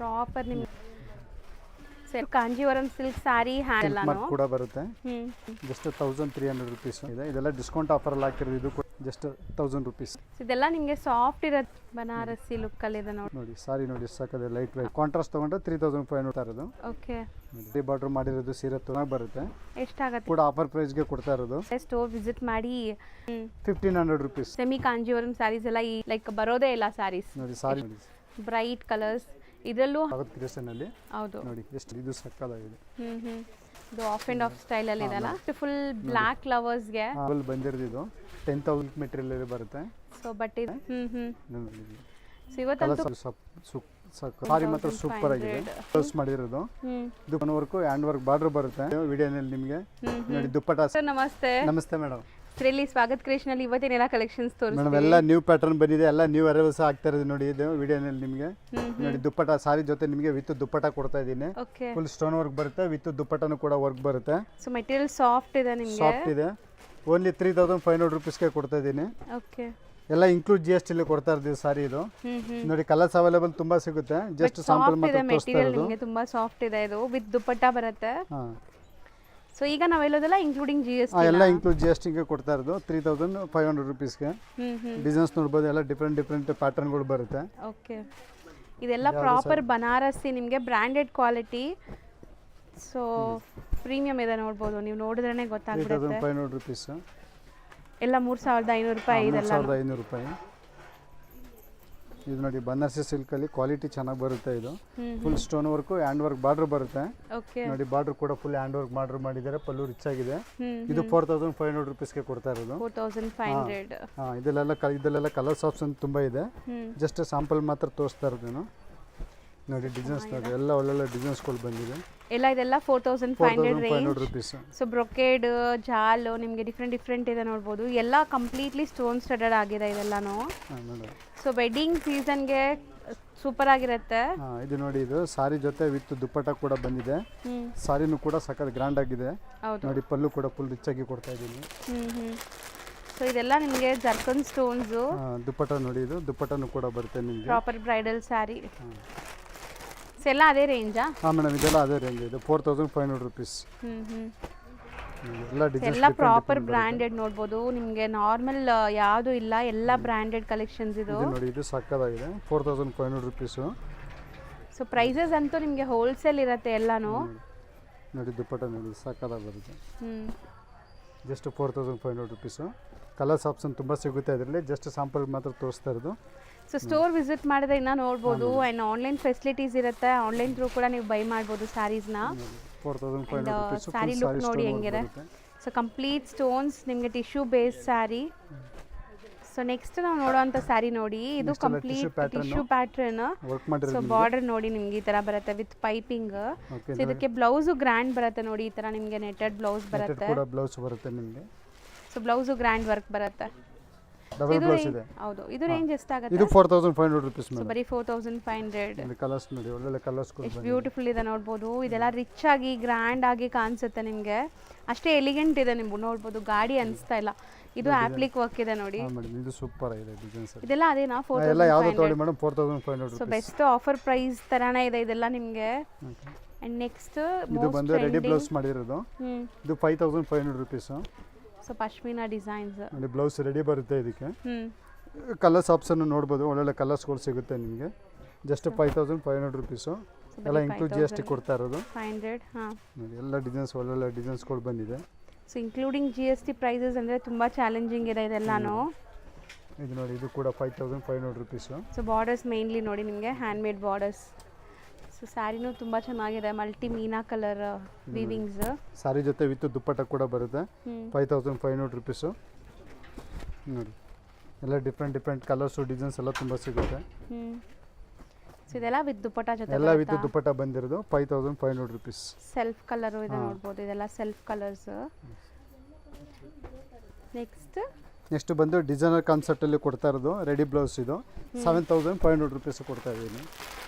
Proper ನಿಮ್ಗೆ Kanjeevaram silk sari hand ಕೂಡ ಬರುತ್ತೆ. ಜಸ್ಟ್ 1300 rupees ಇದೆ. ಇದೆಲ್ಲ ಡಿಸ್ಕೌಂಟ್ ಆಫರ್ ಅಲ್ಲಿ ಹಾಕಿರೋದು. ಇದು ಜಸ್ಟ್ 1000 rupees. ಇದೆಲ್ಲ ನಿಮಗೆ ಸಾಫ್ಟ್ ಇರುತ್ತೆ, ಬನಾರಸಿ ಲುಕ್ ಅಲ್ಲಿ ಇದೆ ನೋಡಿ. ಸಾರಿ ನೋಡಿ ಸಾಕದೆ ಲೈಟ್ ವೇಟ್. ಕಾಂಟ್ರಾಸ್ಟ್ ತಗೊಂಡ್ರೆ 3500 ಇರೋದು. ಓಕೆ. ಡಿ ಬಾರ್ಡರ್ ಮಾಡಿರೋದು ಸೀರೆ ಚೆನ್ನಾಗಿ ಬರುತ್ತೆ. ಎಷ್ಟಾಗುತ್ತೆ ಕೂಡ ಆಫರ್ ಪ್ರೈಸ್ ಗೆ ಕೊಡ್ತಾ ಇರೋದು. ಸ್ಟೋರ್ ವಿಸಿಟ್ ಮಾಡಿ 1500 rupees. ಸೆಮಿ ಕಾಂಜೀವರಂ ಸ್ಯಾರೀಸ್ ಎಲ್ಲ ಈ ಲೈಕ್ ಬರೋದೇ ಇಲ್ಲ ಸ್ಯಾರೀಸ್ ನೋಡಿ. ಸಾರಿ ನೋಡಿ ಬ್ರೈಟ್ ಕಲರ್ಸ್ ಇದರಲ್ಲೂ ಕ್ರಿಯೇಷನ್ ಹೌದು ನೋಡಿ ಎಷ್ಟು ಇದು ಸಕ್ಕತ್ತಾಗಿದೆ. ಇದು ಆಫ್ ಅಂಡ್ ಆಫ್ ಸ್ಟೈಲ್ ಅಲ್ಲಿ ಇದೆ ಅಲ್ಲ. ಫುಲ್ ಬ್ಲಾಕ್ ಲವರ್ಸ್ ಗೆ ಫುಲ್ ಬಂದಿರೋದು. ಇದು 10000 ಮೆಟೀರಿಯಲ್ ಅಲ್ಲಿ ಬರುತ್ತೆ. ಸೊ ಬಟ್ ಇದು ಸೊ ಇವತ್ತಂತೂ ಸಾರಿ ಮಾತ್ರ ಸೂಪರ್ ಆಗಿದೆ. ಕ್ಲೋಸ್ ಮಾಡಿರೋದು. ಇದು ಬನ್ ವರ್ಕ್ ಹ್ಯಾಂಡ್ ವರ್ಕ್ ಬಾರ್ಡರ್ ಬರುತ್ತೆ. ವಿಡಿಯೋನಲ್ಲಿ ನಿಮಗೆ ನೋಡಿ ದುಪ್ಪಟ್ಟ. ನಮಸ್ತೆ. ನಮಸ್ತೆ ಮೇಡಮ್. ಶ್ರೀಲಿ ಸ್ವಾಗತ್ ಕ್ರಿಯೇಷನ್ ಅಲ್ಲಿ ಇವತ್ತೇನೆಲ್ಲ ಕಲೆಕ್ಷನ್ಸ್ ತೋರಿಸ್ತೀವಿ ಮೇಡಮ್. ಎಲ್ಲ ನ್ಯೂ ಪ್ಯಾಟರ್ನ್ ಬಂದಿದೆ, ಎಲ್ಲ ನ್ಯೂ ಅರೈವಲ್ಸ್ ಆಗ್ತಾ ಇರೋದು ನೋಡಿ. ಇದು ವಿಡಿಯೋನಲ್ಲಿ ನಿಮಗೆ ನೋಡಿ ದುಪ್ಪಟ್ಟ ಸಾರಿ ಜೊತೆ ನಿಮಗೆ ವಿತ್ ದುಪ್ಪಟ್ಟ ಕೊಡ್ತಾ ಇದ್ದೀನಿ. ಫುಲ್ ಸ್ಟೋನ್ ವರ್ಕ್ ಬರುತ್ತೆ, ವಿತ್ ದುಪ್ಪಟ್ಟನು ಕೂಡ ವರ್ಕ್ ಬರುತ್ತೆ. ಸೊ ಮೆಟೀರಿಯಲ್ ಸಾಫ್ಟ್ ಇದೆ ನಿಮಗೆ. ಸಾಫ್ಟ್ ಇದೆ. ಓನ್ಲಿ 3500 rupeesಗೆ ಕೊಡ್ತಾ ಇದ್ದೀನಿ. ಓಕೆ. ಎಲ್ಲ ಇನ್ಕ್ಲೂಡ್ GST ಅಲ್ಲಿ ಕೊಡ್ತಾ ಇದ್ದೀವಿ ಸಾರಿ. ಇದು ನೋಡಿ ಕಲರ್ಸ್ ಅವೈಲೇಬಲ್ ತುಂಬಾ ಸಿಗುತ್ತೆ. ಜಸ್ಟ್ ಸ್ಯಾಂಪಲ್ ಮಾತ್ರ ತೋರಿಸ್ತಾ ಇರೋದು. ನಿಮಗೆ ತುಂಬಾ ಸಾಫ್ಟ್ ಇದೆ. ಇದು ವಿತ್ ದುಪ್ಪಟ್ಟ ಬರುತ್ತೆ. ಸೊ ಈಗ ನಾವು ಹೇಳೋದಲ್ಲ ಇನ್ಕ್ಲೂಡಿಂಗ್ GST. ಎಲ್ಲ ಇನ್ಕ್ಲೂಡ್ GST ಗೆ ಕೊಡ್ತಾ ಇರೋದು 3500 rupeesಗೆ. ಡಿಸೈನ್ಸ್ ನೋಡಬಹುದು, ಎಲ್ಲ ಡಿಫರೆಂಟ್ ಪ್ಯಾಟರ್ನ್ ಗಳು ಬರುತ್ತೆ. ಓಕೆ. ಇದೆಲ್ಲ ಪ್ರಾಪರ್ ಬನಾರಸಿ ನಿಮಗೆ ಬ್ರಾಂಡೆಡ್ ಕ್ವಾಲಿಟಿ. ಸೊ ಪ್ರೀಮಿಯಂ ಇದೆ ನೋಡಬಹುದು, ನೀವು ನೋಡಿದ್ರೇನೆ ಗೊತ್ತಾಗ್ಬಿಡುತ್ತೆ. 3500 rupees. ಎಲ್ಲ 3500 ರೂಪಾಯಿ. ಇದೆಲ್ಲ 3500 ರೂಪಾಯಿ. ಇದು ನೋಡಿ ಬನಾರಸಿ ಸಿಲ್ಕ್ ಅಲ್ಲಿ ಕ್ವಾಲಿಟಿ ಚೆನ್ನಾಗಿ ಬರುತ್ತೆ. ಇದು full stone work hand work border ಬರುತ್ತೆ. ನೋಡಿ ಬಾರ್ಡರ್ ಕೂಡ ಫುಲ್ ಹ್ಯಾಂಡ್ ವರ್ಕ್ ಬಾರ್ಡರ್ ಮಾಡಿದ್ದಾರೆ. ಪಲ್ಲು ರಿಚ್ ಆಗಿದೆ. ಇದು 4500 rupeesಗೆ ಕೊಡ್ತಾ ಇರೋದು. 4500. ಇದೆಲ್ಲ ಕಲರ್ಸ್ ಆಪ್ಷನ್ ತುಂಬಾ ಇದೆ. ಜಸ್ಟ್ ಸ್ಯಾಂಪಲ್ ಮಾತ್ರ ತೋರಿಸ್ತಾ ಇರೋದು. ನೋಡಿ ಡಿಸೈನ್ಸ್ ನೋಡಿ, ಎಲ್ಲ ಒಳ್ಳೊಳ್ಳೆ ಡಿಸೈನ್ಸ್ ಗಳು ಬಂದಿದೆ. ಎಲ್ಲ ಇದೆಲ್ಲ 4500 rupees. ಸೊ ಬ್ರೊಕೇಡ್ ಜಾಲ್ ನಿಮಗೆ ಡಿಫ್ರೆಂಟ್ ಇದೆ ನೋಡ್ಬೋದು. ಎಲ್ಲ ಕಂಪ್ಲೀಟ್ಲಿ ಸ್ಟೋನ್ ಸ್ಟಡೆಡ್ ಆಗಿದೆ ಇದೆಲ್ಲಾನು. ಸೊ ವೆಡ್ಡಿಂಗ್ ಸೀಸನ್ಗೆ ಸೂಪರ್ ಆಗಿರುತ್ತೆ. ಇದು ನೋಡಿ, ಇದು ಸಾರಿ ಜೊತೆ ವಿತ್ ದುಪ್ಪಟ್ಟ ಕೂಡ ಬಂದಿದೆ. ಸಾರಿನೂ ಕೂಡ ಸಖತ್ ಗ್ರ್ಯಾಂಡ್ ಆಗಿದೆ ನೋಡಿ. ಪಲ್ಲು ಕೂಡ ಫುಲ್ ರಿಚ್ ಆಗಿ ಕೊಡ್ತಾ ಇದ್ದೀನಿ. ಸೊ ಇದೆಲ್ಲ ನಿಮಗೆ ಜರ್ಕನ್ ಸ್ಟೋನ್ಸ್. ದುಪ್ಪಟ್ಟ ನೋಡಿ, ಇದು ದುಪ್ಪಟ್ಟನು ಕೂಡ ಬರುತ್ತೆ ನಿಮಗೆ. Proper bridal sari. ಎಲ್ಲ ಅದೇ ರೇಂಜಾ? ಮೇಡಮ್ ಇದೆಲ್ಲ ಅದೇ ರೇಂಜ್. ಇದು 4500 rupees. ಎಲ್ಲ ಪ್ರಾಪರ್ ಬ್ರಾಂಡೆಡ್ ನೋಡ್ಬೋದು. ನಿಮಗೆ ನಾರ್ಮಲ್ ಯಾವುದು ಇಲ್ಲ, ಎಲ್ಲ ಬ್ರಾಂಡೆಡ್ ಕಲೆಕ್ಷನ್ಸ್. ಇದು ನೋಡಿ, ಇದು ಸಕ್ಕತ್ತಾಗಿದೆ. 4500 rupees. ಸೊ ಪ್ರೈಸಸ್ ಅಂತೂ ನಿಮಗೆ ಹೋಲ್ಸೇಲ್ ಇರುತ್ತೆ ಎಲ್ಲಾನು. ನೋಡಿ ದುಪ್ಪಟ್ಟ ನೋಡಿ ಸಕ್ಕತ್ತಾಗಿ ಬರುತ್ತೆ. Just 4500 rupees. ಕಲರ್ಸ್ ಆಪ್ಷನ್ ತುಂಬ ಸಿಗುತ್ತೆ ಇದರಲ್ಲಿ. ಜಸ್ಟ್ ಸ್ಯಾಂಪಲ್ ಮಾತ್ರ ತೋರಿಸ್ತಾ ಇರೋದು. ಸೊ ಸ್ಟೋರ್ ವಿಸಿಟ್ ಮಾಡಿದ್ರೆ ಇನ್ನೂ ನೋಡ್ಬೋದು. ಆ್ಯಂಡ್ ಆನ್ಲೈನ್ ಫೆಸಿಲಿಟೀಸ್ ಇರುತ್ತೆ. ಆನ್ಲೈನ್ ಥ್ರೂ ಕೂಡ ನೀವು ಬೈ ಮಾಡ್ಬೋದು ಸ್ಯಾರೀಸ್ನ. 4500 rupees. ಸ್ಯಾರಿ ಲುಕ್ ನೋಡಿ ಹೆಂಗಿದೆ. ಸೊ ಕಂಪ್ಲೀಟ್ ಸ್ಟೋನ್ಸ್ ನಿಮಗೆ tissue base sari. So next ನಾವು ನೋಡೋವಂಥ ಸ್ಯಾರಿ ನೋಡಿ, ಇದು complete tissue pattern. So border ನೋಡಿ ನಿಮ್ಗೆ ಈ ಥರ ಬರುತ್ತೆ ವಿತ್ ಪೈಪಿಂಗ್. ಸೊ ಇದಕ್ಕೆ ಬ್ಲೌಸು ಗ್ರ್ಯಾಂಡ್ ಬರುತ್ತೆ ನೋಡಿ. ಈ ಥರ ನಿಮಗೆ ನೆಟೆಡ್ ಬ್ಲೌಸ್ ಬರುತ್ತೆ. ಸೊ ಬ್ಲೌಸು ಗ್ರ್ಯಾಂಡ್ ವರ್ಕ್ ಬರುತ್ತೆ. ಡಬಲ್ ಬ್ಲೌಸ್ ಇದೆ. ಹೌದು. ಇದು ರೇಂಜ್ ಎಷ್ಟಾಗುತ್ತೆ? ಇದು 4500 rupees. ಸೊ ಬರೀ 4500. ಕಲರ್ಸ್ ನೋಡಿ, ಒಳ್ಳೆ ಕಲರ್ಸ್ ಕೂಡ ಎಷ್ಟು ಬ್ಯೂಟಿಫುಲ್ ಇದೆ ನೋಡ್ಬೋದು. ಇದೆಲ್ಲ ರಿಚ್ ಆಗಿ ಗ್ರ್ಯಾಂಡ್ ಆಗಿ ಕಾಣಿಸುತ್ತೆ ನಿಮಗೆ. ಅಷ್ಟೇ ಎಲಿಗೆಂಟ್ ಇದೆ, ನೀವು ನೋಡ್ಬೋದು. ಗಾಡಿ ಅನಿಸ್ತಾ ಇಲ್ಲ. ಇದು ಆಪ್ಲಿಕ್ ವರ್ಕ್ ಇದೆ ನೋಡಿ. ಇದು ಸೂಪರ್ ಆಗಿದೆ ಡಿಸೈನ್ಸ್. ಇದೆಲ್ಲ ಅದೇನಾ? 4500. ಸೊ ಬೆಸ್ಟ್ ಆಫರ್ ಪ್ರೈಸ್ ತರಾನೇ ಇದೆ ಇದೆಲ್ಲ ನಿಮಗೆ. ಅಂಡ್ ನೆಕ್ಸ್ಟ್ ಇದು ಬಂದು ರೆಡಿ ಬ್ಲೌಸ್ ಮಾಡಿರೋದು. ಇದು 5500 rupees. So pashmina designs. ನೋಡಿ ಬ್ಲೌಸ್ ರೆಡಿ ಬರುತ್ತೆ ಇದಕ್ಕೆ. ಕಲರ್ಸ್ ಆಪ್ಷನ್ ನೋಡ್ಬೋದು, ಒಳ್ಳೊಳ್ಳೆ ಕಲರ್ಸ್ಗಳು ಸಿಗುತ್ತೆ ನಿಮಗೆ. Just 5500 rupees. ಎಲ್ಲ ಇನ್ಕ್ಲೂಡ್ GST ಕೊಡ್ತಾ ಇರೋದು. 500. ನೋಡಿ ಎಲ್ಲ ಡಿಸೈನ್ಸ್ ಒಳ್ಳೊಳ್ಳೆ ಡಿಸೈನ್ಸ್ಗಳು ಬಂದಿದೆ. ಸೊ ಇನ್ಕ್ಲೂಡಿಂಗ್ GST ಪ್ರೈಸಸ್ ಅಂದರೆ ತುಂಬ ಚಾಲೆಂಜಿಂಗ್ ಇದೆ ಇದೆಲ್ಲಾನು. ಇದು ನೋಡಿ, ಇದು ಕೂಡ 5500 rupees. ಸೊ ಬಾರ್ಡರ್ಸ್ ಮೇನ್ಲಿ ನೋಡಿ ನಿಮಗೆ ಹ್ಯಾಂಡ್ ಮೇಡ್ ಬಾರ್ಡರ್ಸ್. ಸೊ ಸ್ಯಾರಿನೂ ತುಂಬ ಚೆನ್ನಾಗಿದೆ. ಮಲ್ಟಿ ಮೀನಾ ಕಲರ್ ವೀವಿಂಗ್ಸ್. ಸ್ಯಾರಿ ಜೊತೆ ವಿತ್ ದುಪ್ಪಟ್ಟ ಕೂಡ ಬರುತ್ತೆ. 5500 rupees. ನೋಡಿ ಎಲ್ಲ ಡಿಫ್ರೆಂಟ್ ಕಲರ್ಸು ಡಿಸೈನ್ಸ್ ಎಲ್ಲ ತುಂಬ ಸಿಗುತ್ತೆ. ಸೊ ಇದೆಲ್ಲ ವಿತ್ ದುಪ್ಪಟ್ಟ ಜೊತೆ ಎಲ್ಲ ವಿತ್ ದುಪ್ಪಟ್ಟ ಬಂದಿರೋದು 5500 rupees. ಸೆಲ್ಫ್ ಕಲರ್ ಇದೆ ನೋಡ್ಬೋದು. ಇದೆಲ್ಲ ಸೆಲ್ಫ್ ಕಲರ್ಸ್. ನೆಕ್ಸ್ಟ್ ಬಂದು ಡಿಸೈನರ್ ಕಾನ್ಸೆಪ್ಟ್ ಅಲ್ಲಿ ಕೊಡ್ತಾ ಇರೋದು ರೆಡಿ ಬ್ಲೌಸ್. ಇದು 7500 rupees ಕೊಡ್ತಾ ಇದ್ದೀನಿ.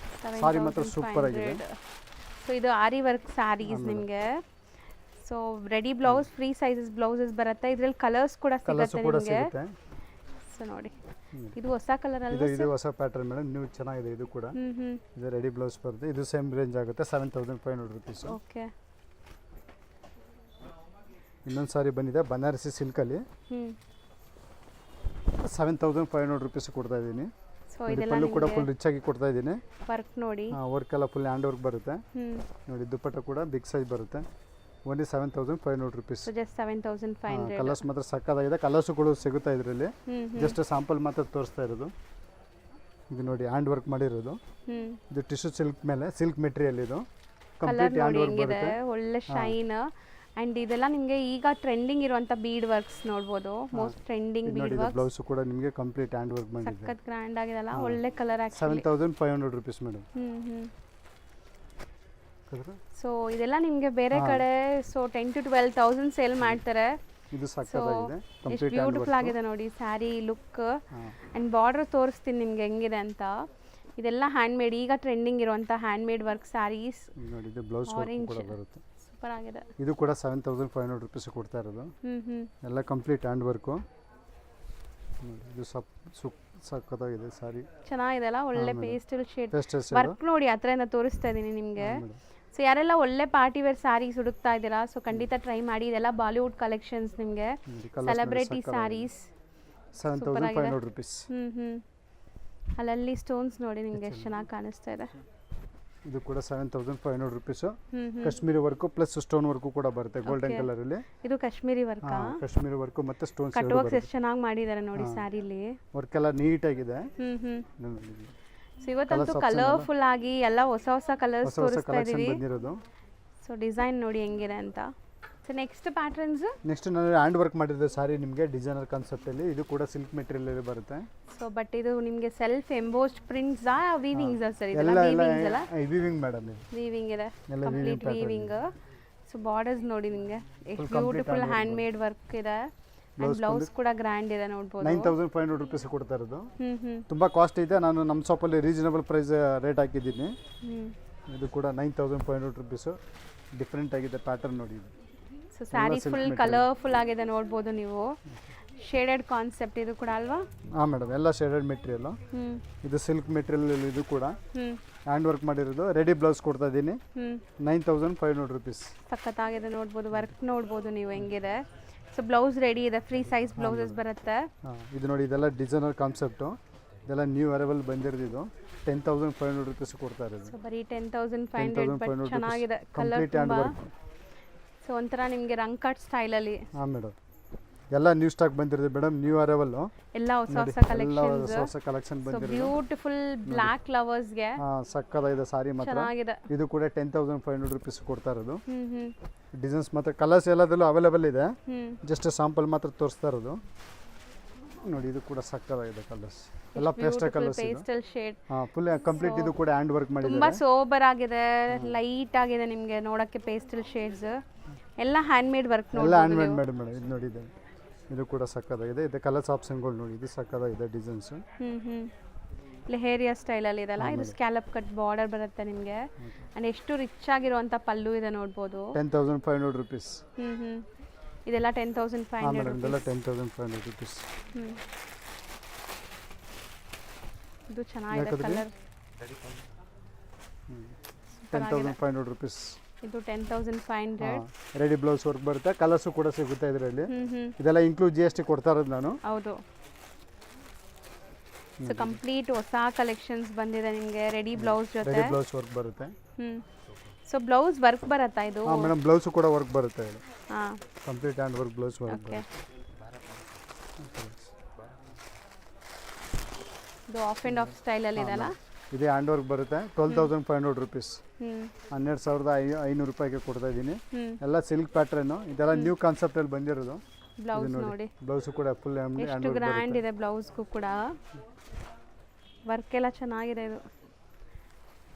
ಸಾರಿ ಮಾತ್ರ ಸೂಪರ್ ಆಗಿದೆ. ಸೊ ಇದು ಆರಿ ವರ್ಕ್ ಸ್ಯಾರೀಸ್ ನಿಮಗೆ. So ready blouse, free sizes blouses ಬರುತ್ತೆ. ಇದರಲ್ಲಿ ಕಲರ್ಸ್ ಕೂಡ ಸಿಗುತ್ತೆ ನಿಮಗೆ. ಸೊ ನೋಡಿ ಇದು ಹೊಸ ಕಲರ್ ಅಲ್ವಾ? ಇದು ಹೊಸ ಪ್ಯಾಟರ್ನ್ ಮೇಡಮ್, ನೀವು ಚೆನ್ನಾಗಿದೆ ಇದು ಕೂಡ. ಇದು ರೆಡಿ ಬ್ಲೌಸ್ ಬರುತ್ತೆ. ಇದು ಸೇಮ್ ರೇಂಜ್ ಆಗುತ್ತೆ 7500 rupees. ಓಕೆ. ಇನ್ನೊಂದು ಸಾರಿ ಬಂದಿದೆ ಬನಾರಸಿ ಸಿಲ್ಕಲ್ಲಿ 7500 rupees ಕೊಡ್ತಾ ಇದ್ದೀನಿ. ಸೊ ಇದೆಲ್ಲ ಪಲ್ಲು ಕೂಡ ಫುಲ್ ರಿಚ್ ಆಗಿ ಕೊಡ್ತಾ ಇದ್ದೀನಿ. ವರ್ಕ್ ನೋಡಿ, ವರ್ಕ್ ಎಲ್ಲ ಫುಲ್ ಹ್ಯಾಂಡ್ ವರ್ಕ್ ಬರುತ್ತೆ ನೋಡಿ. ದುಪ್ಪಟ್ಟ ಕೂಡ ಬಿಗ್ ಸೈಜ್ ಬರುತ್ತೆ. Only 7500 rupees. So just 7500. Colours ಮಾತ್ರ ಸಕ್ಕತ್ತಾಗಿದೆ. ಕಲರ್ಸ್ಗಳು ಸಿಗುತ್ತಾ ಇದರಲ್ಲಿ. ಜಸ್ಟ್ ಸ್ಯಾಂಪಲ್ ಮಾತ್ರ ತೋರಿಸ್ತಾ ಇರೋದು. ಇದು ನೋಡಿ ಹ್ಯಾಂಡ್ ವರ್ಕ್ ಮಾಡಿರೋದು. ಇದು ಟಿಶ್ಯೂ ಸಿಲ್ಕ್ ಮೇಲೆ ಸಿಲ್ಕ್ ಮೆಟೀರಿಯಲ್. ಇದು ಕಂಪ್ಲೀಟ್ ಹ್ಯಾಂಡ್ ವರ್ಕ್ ಬರುತ್ತೆ. ಒಳ್ಳೆ ಶೈನ್. ಅಂಡ್ ಇದೆಲ್ಲ ನಿಮಗೆ ಈಗ ಟ್ರೆಂಡಿಂಗ್ ಇರುವಂತ ಬೀಡ್ ವರ್ಕ್ಸ್ ನೋಡಬಹುದು. Most trending bead works. Blouse ಕೂಡ ನಿಮಗೆ ಕಂಪ್ಲೀಟ್ ಹ್ಯಾಂಡ್ ವರ್ಕ್ ಮಾಡಿದೆ. ಸಖತ್ ಗ್ರ್ಯಾಂಡ್ ಆಗಿದೆಲ್ಲ. ಒಳ್ಳೆ colour actually. 7500 rupees madam. So ಇದೆಲ್ಲ ನಿಮಗೆ ಬೇರೆ ಕಡೆ ಸೊ 10 to 12000 ಸೇಲ್ ಮಾಡ್ತಾರೆ. ಇದು ಸಕ್ಕತ್ತಾಗಿದೆ. ಕಂಪ್ಲೀಟ್ ಬ್ಯೂಟಿಫುಲ್ ಆಗಿದೆ ನೋಡಿ ಸ್ಯಾರಿ ಲುಕ್. ಅಂಡ್ ಬಾರ್ಡರ್ ತೋರಿಸ್ತೀನಿ ನಿಮ್ಗೆ ಹೆಂಗಿದೆ ಅಂತ. ಇದೆಲ್ಲ ಹ್ಯಾಂಡ್ ಮೇಡ್, ಈಗ ಟ್ರೆಂಡಿಂಗ್ ಇರುವಂತ ಹ್ಯಾಂಡ್ ಮೇಡ್ ವರ್ಕ್ ಸ್ಯಾರೀಸ್ ನೋಡಿ. ಇದು ಬ್ಲೌಸ್ ವರ್ಕ್ ಕೂಡ ಬರುತ್ತೆ. ಸೂಪರ್ ಆಗಿದೆ. ಇದು ಕೂಡ 7500 rupees ಕೊಡ್ತಾ ಇರೋದು. ಎಲ್ಲ ಕಂಪ್ಲೀಟ್ ಹ್ಯಾಂಡ್ ವರ್ಕ್. ಇದು ಸಕ್ಕತ್ತಾಗಿದೆ ಸಾರಿ. ಚೆನ್ನಾಗಿದೆ ಅಲ್ಲ, ಒಳ್ಳೆ ಪೇಸ್ಟಲ್ ಶೇಡ್ ವರ್ಕ್ ನೋಡಿ. ಹತ್ರದಿಂದ ತೋರಿಸ್ತಾ ಇದೀನಿ ನಿಮಗೆ. ಸೊ ಯಾರೆಲ್ಲ ಒಳ್ಳೆ ಪಾರ್ಟಿ ವೇರ್ ಸ್ಯಾರೀಸ್ ಹುಡುಕ್ತಾ ಇದ್ದೀರಾ, ಸೊ ಖಂಡಿತ ಟ್ರೈ ಮಾಡಿ. ಇದೆಲ್ಲ ಬಾಲಿವುಡ್ ಕಲೆಕ್ಷನ್ಸ್ ನಿಮಗೆ, ಸೆಲೆಬ್ರಿಟಿ ಸ್ಯಾರೀಸ್. 7500 rupees. ಅಲ್ಲಲ್ಲಿ ಸ್ಟೋನ್ಸ್ ನೋಡಿ ನಿಮಗೆ ಎಷ್ಟು ಚೆನ್ನಾಗಿ ಕಾಣಿಸ್ತಾ ಇದೆ. ಇದು ಕೂಡ 7500 rupees. Kashmiri work plus stone work ಕೂಡ ಬರುತ್ತೆ ಗೋಲ್ಡನ್ ಕಲರ್ ಅಲ್ಲಿ. ಇದು ಕಾಶ್ಮೀರಿ ವರ್ಕ್. ಕಾಶ್ಮೀರಿ ವರ್ಕ್ ಮತ್ತೆ ಸ್ಟೋನ್ಸ್ ಕಟ್ ವರ್ಕ್ಸ್ ಎಷ್ಟು ಚೆನ್ನಾಗಿ ಮಾಡಿದ್ದಾರೆ ನೋಡಿ ಸ್ಯಾರಿಲಿ. ವರ್ಕ್ ಎಲ್ಲ ನೀಟ್ ಆಗಿದೆ. ಸೊ ಇವತ್ತಂತೂ ಕಲರ್ಫುಲ್ ಆಗಿ ಎಲ್ಲ ಹೊಸ ಹೊಸ ಕಲರ್ಸ್ ತೋರಿಸ್ತಾ ಇದೀವಿ. ಸೊ ಡಿಸೈನ್ ನೋಡಿ ಹೆಂಗಿದೆ ಅಂತ. So next patterns. ನೆಕ್ಸ್ಟ್ ನಾನು ಹ್ಯಾಂಡ್ ವರ್ಕ್ ಮಾಡಿರೋ ಸಾರಿ ನಿಮಗೆ ಡಿಸೈನರ್ ಕಾನ್ಸೆಪ್ಟ್ ಅಲ್ಲಿ. ಇದು ಕೂಡ ಸಿಲ್ಕ್ ಮೆಟೀರಿಯಲ್ ಅಲ್ಲಿ ಬರುತ್ತೆ. ಸೊ ಬಟ್ ಇದು ನಿಮಗೆ ಸೆಲ್ಫ್ ಎಂಬೋಸ್ಡ್ ಪ್ರಿಂಟ್ಸ್ ಆ ವೀವಿಂಗ್ಸ್ ಸರ್? ಇದೆಲ್ಲ ವೀವಿಂಗ್ಸ್ ಅಲ್ಲ, ವೀವಿಂಗ್ ಮೇಡಮ್. ಇದು ವೀವಿಂಗ್ ಇದೆ, ಕಂಪ್ಲೀಟ್ ವೀವಿಂಗ್. ಸೊ ಬಾರ್ಡರ್ಸ್ ನೋಡಿ ನಿಮಗೆ ಎಷ್ಟು ಬ್ಯೂಟಿಫುಲ್ ಹ್ಯಾಂಡ್ ಮೇಡ್ ವರ್ಕ್ ಇದೆ. ಅಂಡ್ ಬ್ಲೌಸ್ ಕೂಡ ಗ್ರ್ಯಾಂಡ್ ಇದೆ ನೋಡಬಹುದು. 9500 rupees ಕೊಡ್ತಾ ಇರೋದು. ತುಂಬಾ ಕಾಸ್ಟ್ ಇದೆ. ನಾನು ನಮ್ಮ ಶಾಪ್ ಅಲ್ಲಿ ರೀಸನಬಲ್ ಪ್ರೈಸ್ ರೇಟ್ ಹಾಕಿದ್ದೀನಿ. ಇದು ಕೂಡ 9500 rupees. ಡಿಫರೆಂಟ್ ಆಗಿದೆ ಪ್ಯಾಟರ್ನ್ ನೋಡಿ. ಇದು ಸೊ ಸ್ಯಾರಿ ಫುಲ್ ಕಲರ್ಫುಲ್ ಆಗಿದೆ ನೋಡಬಹುದು ನೀವು. ಶೇಡೆಡ್ ಕಾನ್ಸೆಪ್ಟ್ ಇದು ಕೂಡ ಅಲ್ವಾ? ಹಾಂ ಮೇಡಮ್, ಎಲ್ಲ ಶೇಡೆಡ್ ಮೆಟೀರಿಯಲ್. ಇದು ಸಿಲ್ಕ್ ಮೆಟೀರಿಯಲ್. ಇದು ಕೂಡ ಹ್ಯಾಂಡ್ ವರ್ಕ್ ಮಾಡಿರೋದು. ರೆಡಿ ಬ್ಲೌಸ್ ಕೊಡ್ತಾ ಇದ್ದೀನಿ 9500 rupees. ಸಖತ್ತಾಗಿದೆ ನೋಡಬಹುದು. ವರ್ಕ್ ನೋಡಬಹುದು ನೀವು ಹೆಂಗಿದೆ. ಸೊ ಬ್ಲೌಸ್ ರೆಡಿ ಇದೆ, ಫ್ರೀ ಸೈಜ್ ಬ್ಲೌಸಸ್ ಬರುತ್ತೆ. ಇದು ನೋಡಿ, ಇದೆಲ್ಲ ಡಿಸೈನರ್ ಕಾನ್ಸೆಪ್ಟ್. ಇದೆಲ್ಲ ನ್ಯೂ ಅರೈವಲ್ ಬಂದಿರೋದು. 10500 rupees ಕೊಡ್ತಾ ಇರೋದು. ಸೊ ಬರೀ 10500 ಬಟ್ ಚೆನ್ನಾಗಿದೆ ಕಲರ್ ತುಂಬಾ. ಸೊ ಒಂಥರ ನಿಮಗೆ ರಂಕಟ್ ಸ್ಟೈಲ್ ಅಲ್ಲಿ. ಹಾಂ ಮೇಡಮ್, ಎಲ್ಲ ನ್ಯೂ ಸ್ಟಾಕ್ ಬಂದಿರೋದು ಮೇಡಮ್, ನ್ಯೂ ಅರೈವಲ್. ಎಲ್ಲ ಹೊಸ ಹೊಸ ಕಲೆಕ್ಷನ್ ಬಂದಿರೋದು. ಬ್ಯೂಟಿಫುಲ್ ಬ್ಲಾಕ್ ಲವರ್ಸ್ ಗೆ ಸಕ್ಕತ್ತಾಗಿದೆ ಸಾರಿ ಮಾತ್ರ. ಚೆನ್ನಾಗಿದೆ. ಇದು ಕೂಡ 10500 rupees ಕೊಡ್ತಾ ಇರೋದು. ಡಿಸೈನ್ಸ್ ಮಾತ್ರ ಕಲರ್ಸ್ ಎಲ್ಲದಲ್ಲೂ ಅವೈಲೇಬಲ್ ಇದೆ. ಜಸ್ಟ್ ಸ್ಯಾಂಪಲ್ ಮಾತ್ರ ತೋರಿಸ್ತಾ ಇರೋದು ನೋಡಿ. ಇದು ಕೂಡ ಸಕ್ಕತ್ತಾಗಿದೆ ಕಲರ್ಸ್. ಎಲ್ಲ pastel colours. Pastel shade. Full complete. ಇದು ಕೂಡ ಹ್ಯಾಂಡ್ ವರ್ಕ್ ಮಾಡಿದ್ದಾರೆ. ತುಂಬಾ ಸೋಬರ್ ಆಗಿದೆ, ಲೈಟ್ ಆಗಿದೆ ನಿಮಗೆ ನೋಡಕ್ಕೆ. ಪೇಸ್ಟಲ್ ಶೇಡ್ಸ್ ಎಲ್ಲ ಹ್ಯಾಂಡ್ ಮೇಡ್ ವರ್ಕ್ ನೋಡಿ. ಎಲ್ಲ ಹ್ಯಾಂಡ್ ಮೇಡ್ ಮೇಡಮ್. ಇದು ನೋಡಿ, ಇದು ಕೂಡ ಸಕ್ಕತ್ತಾಗಿದೆ. ಇದು ಕಲರ್ಸ್ ಆಪ್ಷನ್ಗಳು ನೋಡಿ. ಇದು ಸಕ್ಕತ್ತಾಗಿದೆ ಡಿಸೈನ್ಸ್. ಲೆಹೇರಿಯಾ ಸ್ಟೈಲ್ ಅಲ್ಲಿ ಇದೆಲ್ಲ. ಇದು ಸ್ಕ್ಯಾಲಪ್ ಕಟ್ ಬಾರ್ಡರ್ ಬರುತ್ತೆ ನಿಮಗೆ. ಅಂಡ್ ಎಷ್ಟು ರಿಚ್ ಆಗಿರುವಂತ ಪಲ್ಲು ಇದೆ ನೋಡಬಹುದು. 10500 rupees. ಇದೆಲ್ಲ 10500 rupees. ಇದೆಲ್ಲ 10500 rupees. ಇದು ಚೆನ್ನಾಗಿದೆ ಕಲರ್. 10500 rupees. ಇದು 10500. ರೆಡಿ ಬ್ಲೌಸ್ ವರ್ಕ್ ಬರುತ್ತೆ. ಕಲರ್ಸ್ ಕೂಡ ಸಿಗುತ್ತೆ ಇದರಲ್ಲಿ. ಇದೆಲ್ಲ ಇನ್ಕ್ಲೂಡ್ GST ಕೊಡ್ತಾ ಇರೋದು ನಾನು. ಹೌದು. ಸೊ ಕಂಪ್ಲೀಟ್ ಹೊಸ ಕಲೆಕ್ಷನ್ಸ್ ಬಂದಿದೆ ನಿಮಗೆ. ರೆಡಿ ಬ್ಲೌಸ್ ಜೊತೆ ರೆಡಿ ಬ್ಲೌಸ್ ವರ್ಕ್ ಬರುತ್ತೆ. ಸೊ ಬ್ಲೌಸ್ ವರ್ಕ್ ಬರುತ್ತಾ ಇದು? ಹಾಂ ಮೇಡಮ್, ಬ್ಲೌಸ್ ಕೂಡ ವರ್ಕ್ ಬರುತ್ತೆ. ಇದು ಹಾಂ, complete hand work blouse work ಬರುತ್ತೆ. ಇದು ಆಫ್ ಅಂಡ್ ಆಫ್ ಸ್ಟೈಲ್ ಅಲ್ಲಿ ಇದೆಲ್ಲ. ಇದೆ ಹ್ಯಾಂಡ್ ವರ್ಕ್ ಬರುತ್ತೆ. 12500 rupees. 12500 ರೂಪಾಯಿಗೆ ಕೊಡ್ತಾ ಇದ್ದೀನಿ. ಎಲ್ಲ ಸಿಲ್ಕ್ ಪ್ಯಾಟರ್ನ್. ಇದೆಲ್ಲ ನ್ಯೂ ಕಾನ್ಸೆಪ್ಟ್ ಅಲ್ಲಿ ಬಂದಿರೋದು. ಬ್ಲೌಸ್ ನೋಡಿ. ಬ್ಲೌಸ್ ಕೂಡ ಫುಲ್ ಎಷ್ಟು ಗ್ರ್ಯಾಂಡ್ ಇದೆ. ಬ್ಲೌಸ್ಗೂ ಕೂಡ ವರ್ಕ್ ಎಲ್ಲ ಚೆನ್ನಾಗಿದೆ.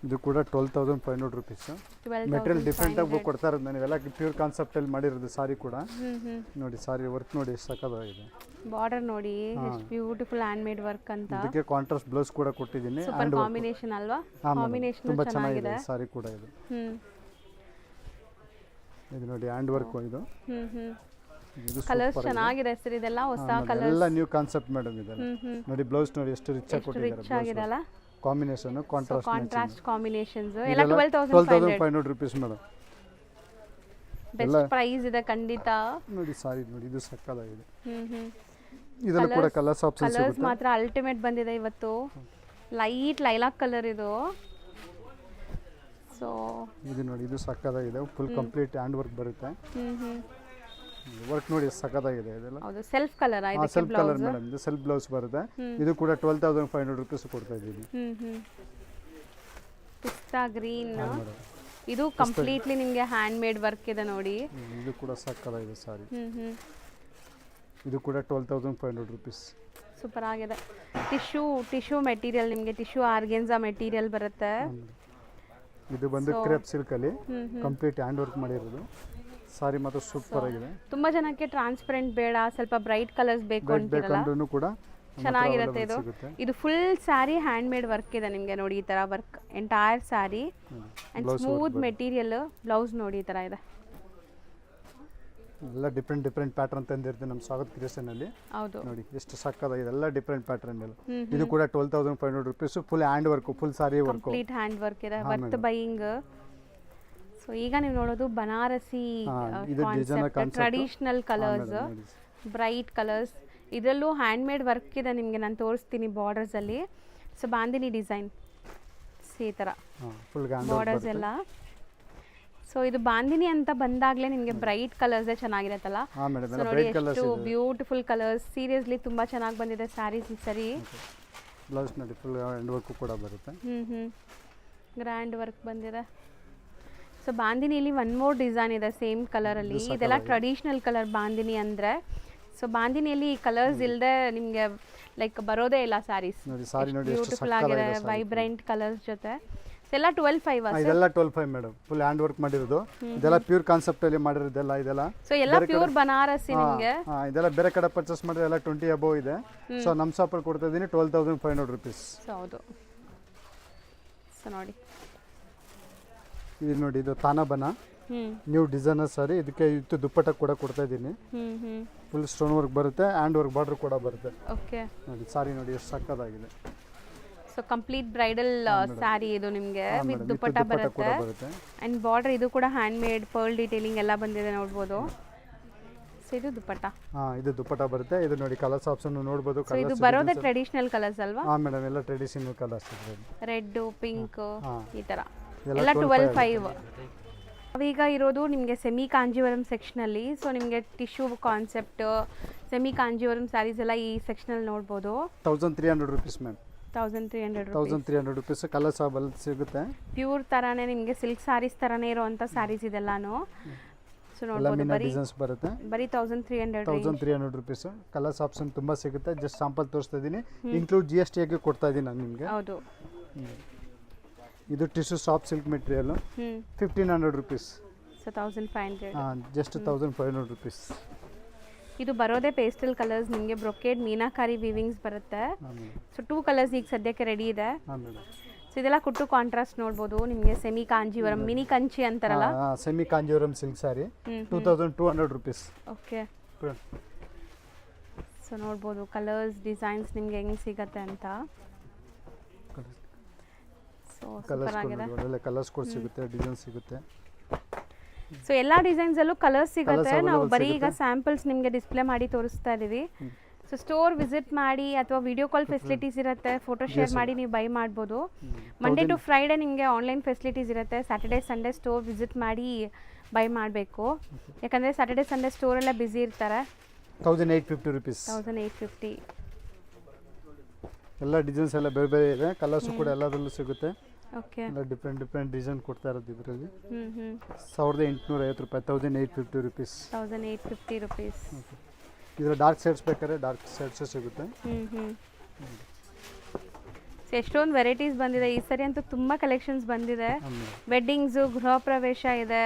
ಇದು ಕೂಡ 12500 rupees. ಮೆಟೀರಿಯಲ್ ಡಿಫ್ರೆಂಟ್ ಆಗಿ ಕೊಡ್ತಾ ಇರೋದು ನಾನು. ಇವೆಲ್ಲ ಪ್ಯೂರ್ ಕಾನ್ಸೆಪ್ಟ್ ಅಲ್ಲಿ ಮಾಡಿರೋದು ಸಾರಿ ಕೂಡ ನೋಡಿ. ಸಾರಿ ವರ್ಕ್ ನೋಡಿ ಸಕ್ಕತ್ತಾಗಿದೆ. ಬಾರ್ಡರ್ ನೋಡಿ ಎಷ್ಟು ಬ್ಯೂಟಿಫುಲ್ ಹ್ಯಾಂಡ್ ಮೇಡ್ ವರ್ಕ್ ಅಂತ. ಇದಕ್ಕೆ ಕಾಂಟ್ರಾಸ್ಟ್ ಬ್ಲೌಸ್ ಕೂಡ ಕೊಟ್ಟಿದ್ದೀನಿ. ಸೂಪರ್ ಕಾಂಬಿನೇಷನ್ ಅಲ್ವಾ? ಕಾಂಬಿನೇಷನ್ ತುಂಬಾ ಚೆನ್ನಾಗಿದೆ ಸಾರಿ ಕೂಡ. ಇದು ಇದು ನೋಡಿ ಹ್ಯಾಂಡ್ ವರ್ಕ್. ಇದು ಇದು ಕಲರ್ಸ್ ಚೆನ್ನಾಗಿದೆ ಸರ್, ಇದೆಲ್ಲ ಹೊಸ ಕಲರ್ ಎಲ್ಲ ನ್ಯೂ ಕಾನ್ಸೆಪ್ಟ್ ಮೇಡಮ್ ಇದೆ. ನೋಡಿ ಬ್ಲೌಸ್ ನೋಡಿ ಎಷ್ಟು ರಿಚ್ ಆಗಿ ಕೊಟ್ಟಿದ್ದಾರೆ. ರಿಚ್ ಆಗಿದೆಲ್ಲ, ಕಾಂಬಿನೇಷನ್ ಕಾಂಟ್ರಾಸ್ಟ್ ಕಾಂಬಿನೇಷನ್ಸ್ ಎಲ್ಲ 12,500 ರೂಪೀಸ್ ಮೇಡಮ್. ಬೆಸ್ಟ್ ಪ್ರೈಸ್ ಇದೆ ಖಂಡಿತ. ನೋಡಿ ಸಾರಿ ನೋಡಿ ಇದು ಸಕ್ಕತ್ತಾಗಿದೆ. ಇದೆಲ್ಲ ಕೂಡ ಕಲರ್ಸ್ ಆಪ್ಷನ್ಸ್ ಕಲರ್ಸ್ ಸಿಗುತ್ತೆ. ಮಾತ್ರ ಅಲ್ಟಿಮೇಟ್ ಬಂದಿದೆ ಇವತ್ತು. ಲೈಟ್ ಲೈಲಾಕ್ ಕಲರ್ ಇದು. ಸೊ ಇದು ನೋಡಿ ಇದು ಸಕ್ಕತ್ತಾಗಿದೆ. ಫುಲ್ ಕಂಪ್ಲೀಟ್ ಹ್ಯಾಂಡ್ ವರ್ಕ್ ಬರುತ್ತೆ. ವರ್ಕ್ ನೋಡಿ ಸಕ್ಕತ್ತಾಗಿದೆ. ಇದೆಲ್ಲ ಹೌದು, ಸೆಲ್ಫ್ ಕಲರ್ ಆಯ್ತು. ಸೆಲ್ಫ್ ಕಲರ್ ಮೇಡಮ್, ಇದು ಸೆಲ್ಫ್ ಬ್ಲೌಸ್ ಬರುತ್ತೆ. ಇದು ಕೂಡ 12,500 ರೂಪೀಸ್ ಕೊಡ್ತಾ ಇದ್ದೀವಿ. ಪಿಸ್ತಾ ಗ್ರೀನ್, ಇದು ಕಂಪ್ಲೀಟ್ಲಿ ನಿಮಗೆ ಹ್ಯಾಂಡ್ ಮೇಡ್ ವರ್ಕ್ ಇದೆ ನೋಡಿ. ಇದು ಕೂಡ ಸಕ್ಕತ್ತಾಗಿದೆ ಸಾರಿ. ಇದು ಕೂಡ 12,500 ರೂಪೀಸ್. ಸೂಪರ್ ಆಗಿದೆ. ಟಿಶ್ಯೂ ಮೆಟೀರಿಯಲ್, ನಿಮಗೆ ಟಿಶ್ಯೂ ಆರ್ಗೆನ್ಸಾ ಮೆಟೀರಿಯಲ್ ಬರುತ್ತೆ. ಇದು ಬಂದು ಕ್ರೇಪ್ ಸಿಲ್ಕ್ ಅಲ್ಲಿ ಕಂಪ್ಲೀಟ್ ಹ್ಯಾಂಡ್ ವರ್ಕ್ ಮಾಡಿರೋದು. ಸಾರಿ ಮಾತ್ರ ಸೂಪರ್ ಆಗಿದೆ. ತುಂಬಾ ಜನಕ್ಕೆ ಟ್ರಾನ್ಸ್ಪರೆಂಟ್ ಬೇಡ, ಸ್ವಲ್ಪ ಬ್ರೈಟ್ ಕಲರ್ಸ್ ಬೇಕು ಅಂತಿರಲ್ಲ, ಕೂಡ ಚೆನ್ನಾಗಿರುತ್ತೆ ಇದು. ಇದು full sari hand made work ಇದೆ ನಿಮಗೆ ನೋಡಿ. ಈ ತರ work entire sari and smooth material. Blouse ನೋಡಿ ಈ ತರ ಇದೆ. ಎಲ್ಲ ಡಿಫ್ರೆಂಟ್ ಪ್ಯಾಟರ್ನ್ ತಂದಿರ್ತೀವಿ ನಮ್ಮ ಸ್ವಾಗತ್ ಕ್ರಿಯೇಷನ್ ಅಲ್ಲಿ. ಹೌದು ನೋಡಿ ಎಷ್ಟು ಸಕ್ಕತ್ತಾಗಿದೆ. ಎಲ್ಲ ಡಿಫ್ರೆಂಟ್ ಪ್ಯಾಟರ್ನ್ ಎಲ್ಲ. ಇದು ಕೂಡ 12,500 rupees. Full hand work, full sari work, complete hand work ಇದೆ. Worth buying. ಸೊ ಈಗ ನೀವು ನೋಡೋದು Banarasi concept, traditional colours, bright colours. ಇದರಲ್ಲೂ ಹ್ಯಾಂಡ್ ಮೇಡ್ ವರ್ಕ್ ಇದೆ ನಿಮಗೆ, ನಾನು ತೋರಿಸ್ತೀನಿ ಬಾರ್ಡರ್ಸ್ ಅಲ್ಲಿ. ಸೊ ಬಾಂದಿನಿ ಡಿಸೈನ್ ಈ ಥರ ಬಾರ್ಡರ್ಸ್ ಎಲ್ಲ. ಸೊ ಇದು ಬಾಂದಿನಿ ಅಂತ ಬಂದಾಗಲೇ ನಿಮಗೆ ಬ್ರೈಟ್ ಕಲರ್ಸೇ ಚೆನ್ನಾಗಿರುತ್ತಲ್ಲ. ಸೊ ನೋಡಿ ಎಷ್ಟು ಬ್ಯೂಟಿಫುಲ್ ಕಲರ್ಸ್. ಸೀರಿಯಸ್ಲಿ ತುಂಬ ಚೆನ್ನಾಗಿ ಬಂದಿದೆ ಸ್ಯಾರೀಸ್ ಈ ಸರಿ. ಬ್ಲೌಸ್ ನೋಡಿ ಫುಲ್ ಹ್ಯಾಂಡ್ ವರ್ಕ್ ಕೂಡ ಬರುತ್ತೆ. ಗ್ರ್ಯಾಂಡ್ ವರ್ಕ್ ಬಂದಿದೆ. ಸೊ ಬಾಂದಿನಿಲಿ ಒನ್ ಮೋರ್ ಡಿಸೈನ್ ಇದೆ ಸೇಮ್ ಕಲರಲ್ಲಿ. ಇದೆಲ್ಲ ಟ್ರೆಡಿಷನಲ್ ಕಲರ್ ಬಾಂದಿನಿ ಅಂದರೆ. ಸೊ ಬಾಂದಿನಿಯಲ್ಲಿ ಈ ಕಲರ್ಸ್ ಇಲ್ಲದೆ ನಿಮಗೆ ಲೈಕ್ ಬರೋದೇ ಇಲ್ಲ ಸ್ಯಾರೀಸ್. ಬ್ಯೂಟಿಫುಲ್ ಆಗಿದೆ, ವೈಬ್ರೆಂಟ್ ಕಲರ್ಸ್ ಜೊತೆ. ಇದೆಲ್ಲ 12,500. ಇದೆಲ್ಲ 12,500 ಮೇಡಮ್. ಫುಲ್ ಹ್ಯಾಂಡ್ ವರ್ಕ್ ಮಾಡಿರೋದು. ಇದೆಲ್ಲ ಪ್ಯೂರ್ ಕಾನ್ಸೆಪ್ಟ್ ಅಲ್ಲಿ ಮಾಡಿರೋದೆಲ್ಲ. ಇದೆಲ್ಲ ಸೊ ಎಲ್ಲ ಪ್ಯೂರ್ ಬನಾರಸಿ ನಿಮಗೆ. ಇದೆಲ್ಲ ಬೇರೆ ಕಡೆ ಪರ್ಚೇಸ್ ಮಾಡಿದ್ರೆ ಎಲ್ಲ 20 ಅಬೌವ್ ಇದೆ. ಸೊ ನಮ್ಮ ಶಾಪಲ್ಲಿ ಕೊಡ್ತಾ ಇದ್ದೀನಿ 12,500 ರೂಪೀಸ್. ಹೌದು. ಸೊ ನೋಡಿ ಇದು ನೋಡಿ, ಇದು ತಾನಾಬನ ನ್ಯೂ ಡಿಸೈನರ್ ಸಾರಿ. ಇದಕ್ಕೆ ಇತ್ತು ದುಪ್ಪಟ್ಟ ಕೂಡ ಕೊಡ್ತಾ ಇದ್ದೀನಿ. ಫುಲ್ ಸ್ಟೋನ್ ವರ್ಕ್ ಬರುತ್ತೆ, ಹ್ಯಾಂಡ್ ವರ್ಕ್ ಬಾರ್ಡರ್ ಕೂಡ ಬರುತ್ತೆ. ಓಕೆ ನೋಡಿ ಸಾರಿ ನೋಡಿ ಎಷ್ಟು ಸಕ್ಕತ್ತಾಗಿದೆ. ಸೊ ಕಂಪ್ಲೀಟ್ ಬ್ರೈಡಲ್ ಸ್ಯಾರಿ ಇದು ನಿಮಗೆ ವಿತ್ ದುಪ್ಪಟ್ಟ ಬರುತ್ತೆ. ಅಂಡ್ ಬಾರ್ಡರ್ ಇದು ಕೂಡ ಹ್ಯಾಂಡ್ ಮೇಡ್ ಪರ್ಲ್ ಡೀಟೇಲಿಂಗ್ ಎಲ್ಲ ಬಂದಿದೆ ನೋಡ್ಬೋದು. ಸೊ ಇದು ದುಪ್ಪಟ್ಟ. ಇದು ದುಪ್ಪಟ್ಟ ಬರುತ್ತೆ. ಇದು ನೋಡಿ ಕಲರ್ಸ್ ಆಪ್ಷನ್ ನೋಡ್ಬೋದು. ಸೊ ಇದು ಬರೋದೇ ಟ್ರೆಡಿಷನಲ್ ಕಲರ್ಸ್ ಅಲ್ವಾ? ಮೇಡಮ್ ಎಲ್ಲ ಟ್ರೆಡಿಷನಲ್ ಕಲರ್ಸ್ ಇದೆ. ರೆಡ್, ಪಿಂಕ್ ಈ ತರ ಎಲ್ಲ 12,500. ಈಗ ಇರೋದು ನಿಮಗೆ ಸೆಮಿ ಕಾಂಜೀವರಂ ಸೆಕ್ಷನಲ್ಲಿ. ಸೊ ನಿಮಗೆ tissue concept, semi Kanjeevaram sarees ಎಲ್ಲ ಈ ಸೆಕ್ಷನಲ್ಲಿ ನೋಡ್ಬೋದು. 1,300 ರೂಪೀಸ್ ಮ್ಯಾಮ್. 1,300 ರೂಪೀಸ್. ಕಲರ್ಸ್ ಆಬಲ್ ಸಿಗುತ್ತೆ. ಪ್ಯೂರ್ ತರಾನೇ ನಿಮಗೆ ಸಿಲ್ಕ್ ಸ್ಯಾರೀಸ್ ತರಾನೇ ಇರುವಂತ ಸ್ಯಾರೀಸ್ ಇದೆಲ್ಲಾನು. ಸೊ ನೋಡ್ಬೋದು ಬರೀ 1,300 ರೂಪೀಸ್. ಕಲರ್ಸ್ ಆಪ್ಷನ್ ತುಂಬಾ ಸಿಗುತ್ತೆ. ಜಸ್ಟ್ ಸ್ಯಾಂಪಲ್ ತೋರಿಸ್ತಾ ಇದ್ದೀನಿ. ಇನ್ಕ್ಲೂಡ್ GST ಆಗಿ ಕೊಡ್ತಾ ಇದ್ದೀನಿ ನಾನು ನಿಮಗೆ. ಹೌದು. ಇದು tissue soft silk material 1,500 rupees. So 1,500. Just 1,500 rupees. ಇದು ಬರೋದೇ ಪೇಸ್ಟಲ್ ಕಲರ್ಸ್ ನಿಮಗೆ. ಬ್ರೊಕೇಡ್ ಮೀನಾಕಾರಿ ವೀವಿಂಗ್ಸ್ ಬರುತ್ತೆ. ಸೊ 2 ಕಲರ್ಸ್ ಈಗ ಸದ್ಯಕ್ಕೆ ರೆಡಿ ಇದೆ. ಸೊ ಇದೆಲ್ಲ ಕುಟ್ಟು ಕಾಂಟ್ರಾಸ್ಟ್ ನೋಡ್ಬೋದು ನಿಮಗೆ. ಸೆಮಿ ಕಾಂಜೀವರಂ, ಮಿನಿ ಕಂಚಿ ಅಂತಾರಲ್ಲ, ಸೆಮಿ ಕಾಂಜೀವರಂ ಸಿಲ್ಕ್ ಸಾರಿ 2,200 ರೂಪೀಸ್. ಓಕೆ. ಸೊ ನೋಡ್ಬೋದು ಕಲರ್ಸ್, ಡಿಸೈನ್ಸ್ ನಿಮಗೆ ಹೆಂಗೆ ಸಿಗತ್ತೆ ಅಂತ. ಸೊ ಸೂಪರ್ ಆಗಿದೆ. ಕಲರ್ಸ್ ಕೂಡ ಸಿಗುತ್ತೆ, ಡಿಸೈನ್ ಸಿಗುತ್ತೆ. ಸೊ ಎಲ್ಲ ಡಿಸೈನ್ಸ್ ಅಲ್ಲೂ ಕಲರ್ಸ್ ಸಿಗುತ್ತೆ. ನಾವು ಬರೀ ಈಗ ಸ್ಯಾಂಪಲ್ಸ್ ನಿಮಗೆ ಡಿಸ್ಪ್ಲೇ ಮಾಡಿ ತೋರಿಸ್ತಾ ಇದೀವಿ. ಸೊ ಸ್ಟೋರ್ ವಿಸಿಟ್ ಮಾಡಿ ಅಥವಾ ವಿಡಿಯೋ ಕಾಲ್ ಫೆಸಿಲಿಟೀಸ್ ಇರುತ್ತೆ, ಫೋಟೋ ಶೇರ್ ಮಾಡಿ ನೀವು ಬೈ ಮಾಡ್ಬೋದು. ಮಂಡೇ ಟು ಫ್ರೈಡೇ ನಿಮಗೆ ಆನ್ಲೈನ್ ಫೆಸಿಲಿಟೀಸ್ ಇರುತ್ತೆ. ಸ್ಯಾಟರ್ಡೇ ಸಂಡೇ ಸ್ಟೋರ್ ವಿಸಿಟ್ ಮಾಡಿ ಬೈ ಮಾಡಬೇಕು. ಯಾಕಂದರೆ ಸ್ಯಾಟರ್ಡೇ ಸಂಡೇ ಸ್ಟೋರೆಲ್ಲ ಬ್ಯುಸಿ ಇರ್ತಾರೆ. 1,850 ರೂಪೀಸ್. 1,850. ಎಲ್ಲ ಡಿಸೈನ್ಸ್ ಎಲ್ಲ ಬೇರೆ ಬೇರೆ ಇದೆ. ಕಲರ್ಸ್ ಕೂಡ ಎಲ್ಲದರಲ್ಲೂ ಸಿಗುತ್ತೆ. ಓಕೆ. ಎಲ್ಲ ಡಿಫ್ರೆಂಟ್ ಡಿಸೈನ್ ಕೊಡ್ತಾ ಇರೋದು ಇದರಲ್ಲಿ. 1,850 ರೂಪಾಯಿ. 1,850 ರೂಪೀಸ್. 1,850 ರೂಪೀಸ್. ಇದರ ಡಾರ್ಕ್ ಶೇಡ್ಸ್ ಬೇಕಾದ್ರೆ ಡಾರ್ಕ್ ಶೇಡ್ಸ್ ಸಿಗುತ್ತೆ. ಎಷ್ಟೊಂದು ವೆರೈಟೀಸ್ ಬಂದಿದೆ ಈ ಸರಿ ಅಂತೂ. ತುಂಬ ಕಲೆಕ್ಷನ್ಸ್ ಬಂದಿದೆ. ವೆಡ್ಡಿಂಗ್ಸು, ಗೃಹ ಪ್ರವೇಶ ಇದೆ.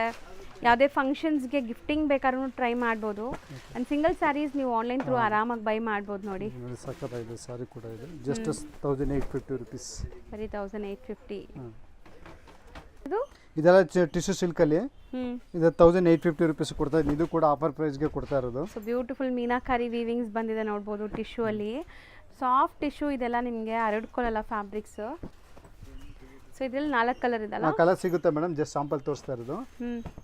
ಯಾವುದೇ ಫಂಕ್ಷನ್ಸ್ಗೆ ಗಿಫ್ಟಿಂಗ್ ಬೇಕಾದ್ರೂ ಟ್ರೈ ಮಾಡ್ಬೋದು. ಆ್ಯಂಡ್ ಸಿಂಗಲ್ ಸ್ಯಾರೀಸ್ ನೀವು ಆನ್ಲೈನ್ ಥ್ರೂ ಆರಾಮಾಗಿ ಬೈ ಮಾಡ್ಬೋದು. ನೋಡಿ ಸಖತ್ತಾಗಿದೆ ಸಾರಿ ಕೂಡ ಇದೆ. Just 1,850 rupees. ಬರೀ 1,850. ಇದೆಲ್ಲ ಟಿಶ್ಯೂ ಸಿಲ್ಕಲ್ಲಿ ಹ್ಮ್ ಇದು 1850 ರುಪೀಸ್ ಕೊಡ್ತಾ ಇದ್ದೀನಿ. ಇದು ಕೂಡ ಆಫರ್ ಪ್ರೈಸ್ಗೆ ಕೊಡ್ತಾ ಇರೋದು. ಸೊ ಬ್ಯೂಟಿಫುಲ್ ಮೀನಾಕಾರಿ ವೀವಿಂಗ್ಸ್ ಬಂದಿದೆ ನೋಡ್ಬೋದು ಟಿಶ್ಯೂ ಅಲ್ಲಿ. ಸಾಫ್ಟ್ ಟಿಶ್ಯೂ ಇದೆಲ್ಲ ನಿಮಗೆ ಹರಡ್ಕೊಳ್ಳಲ್ಲ ಫ್ಯಾಬ್ರಿಕ್ಸ್. ಸೊ ಇದರಲ್ಲಿ 4 ಕಲರ್ ಇದೆಲ್ಲ. ಕಲರ್ ಸಿಗುತ್ತೆ ಮೇಡಮ್, ಜಸ್ಟ್ ಸಾಂಪಲ್ ತೋರಿಸ್ತಾ ಇರೋದು.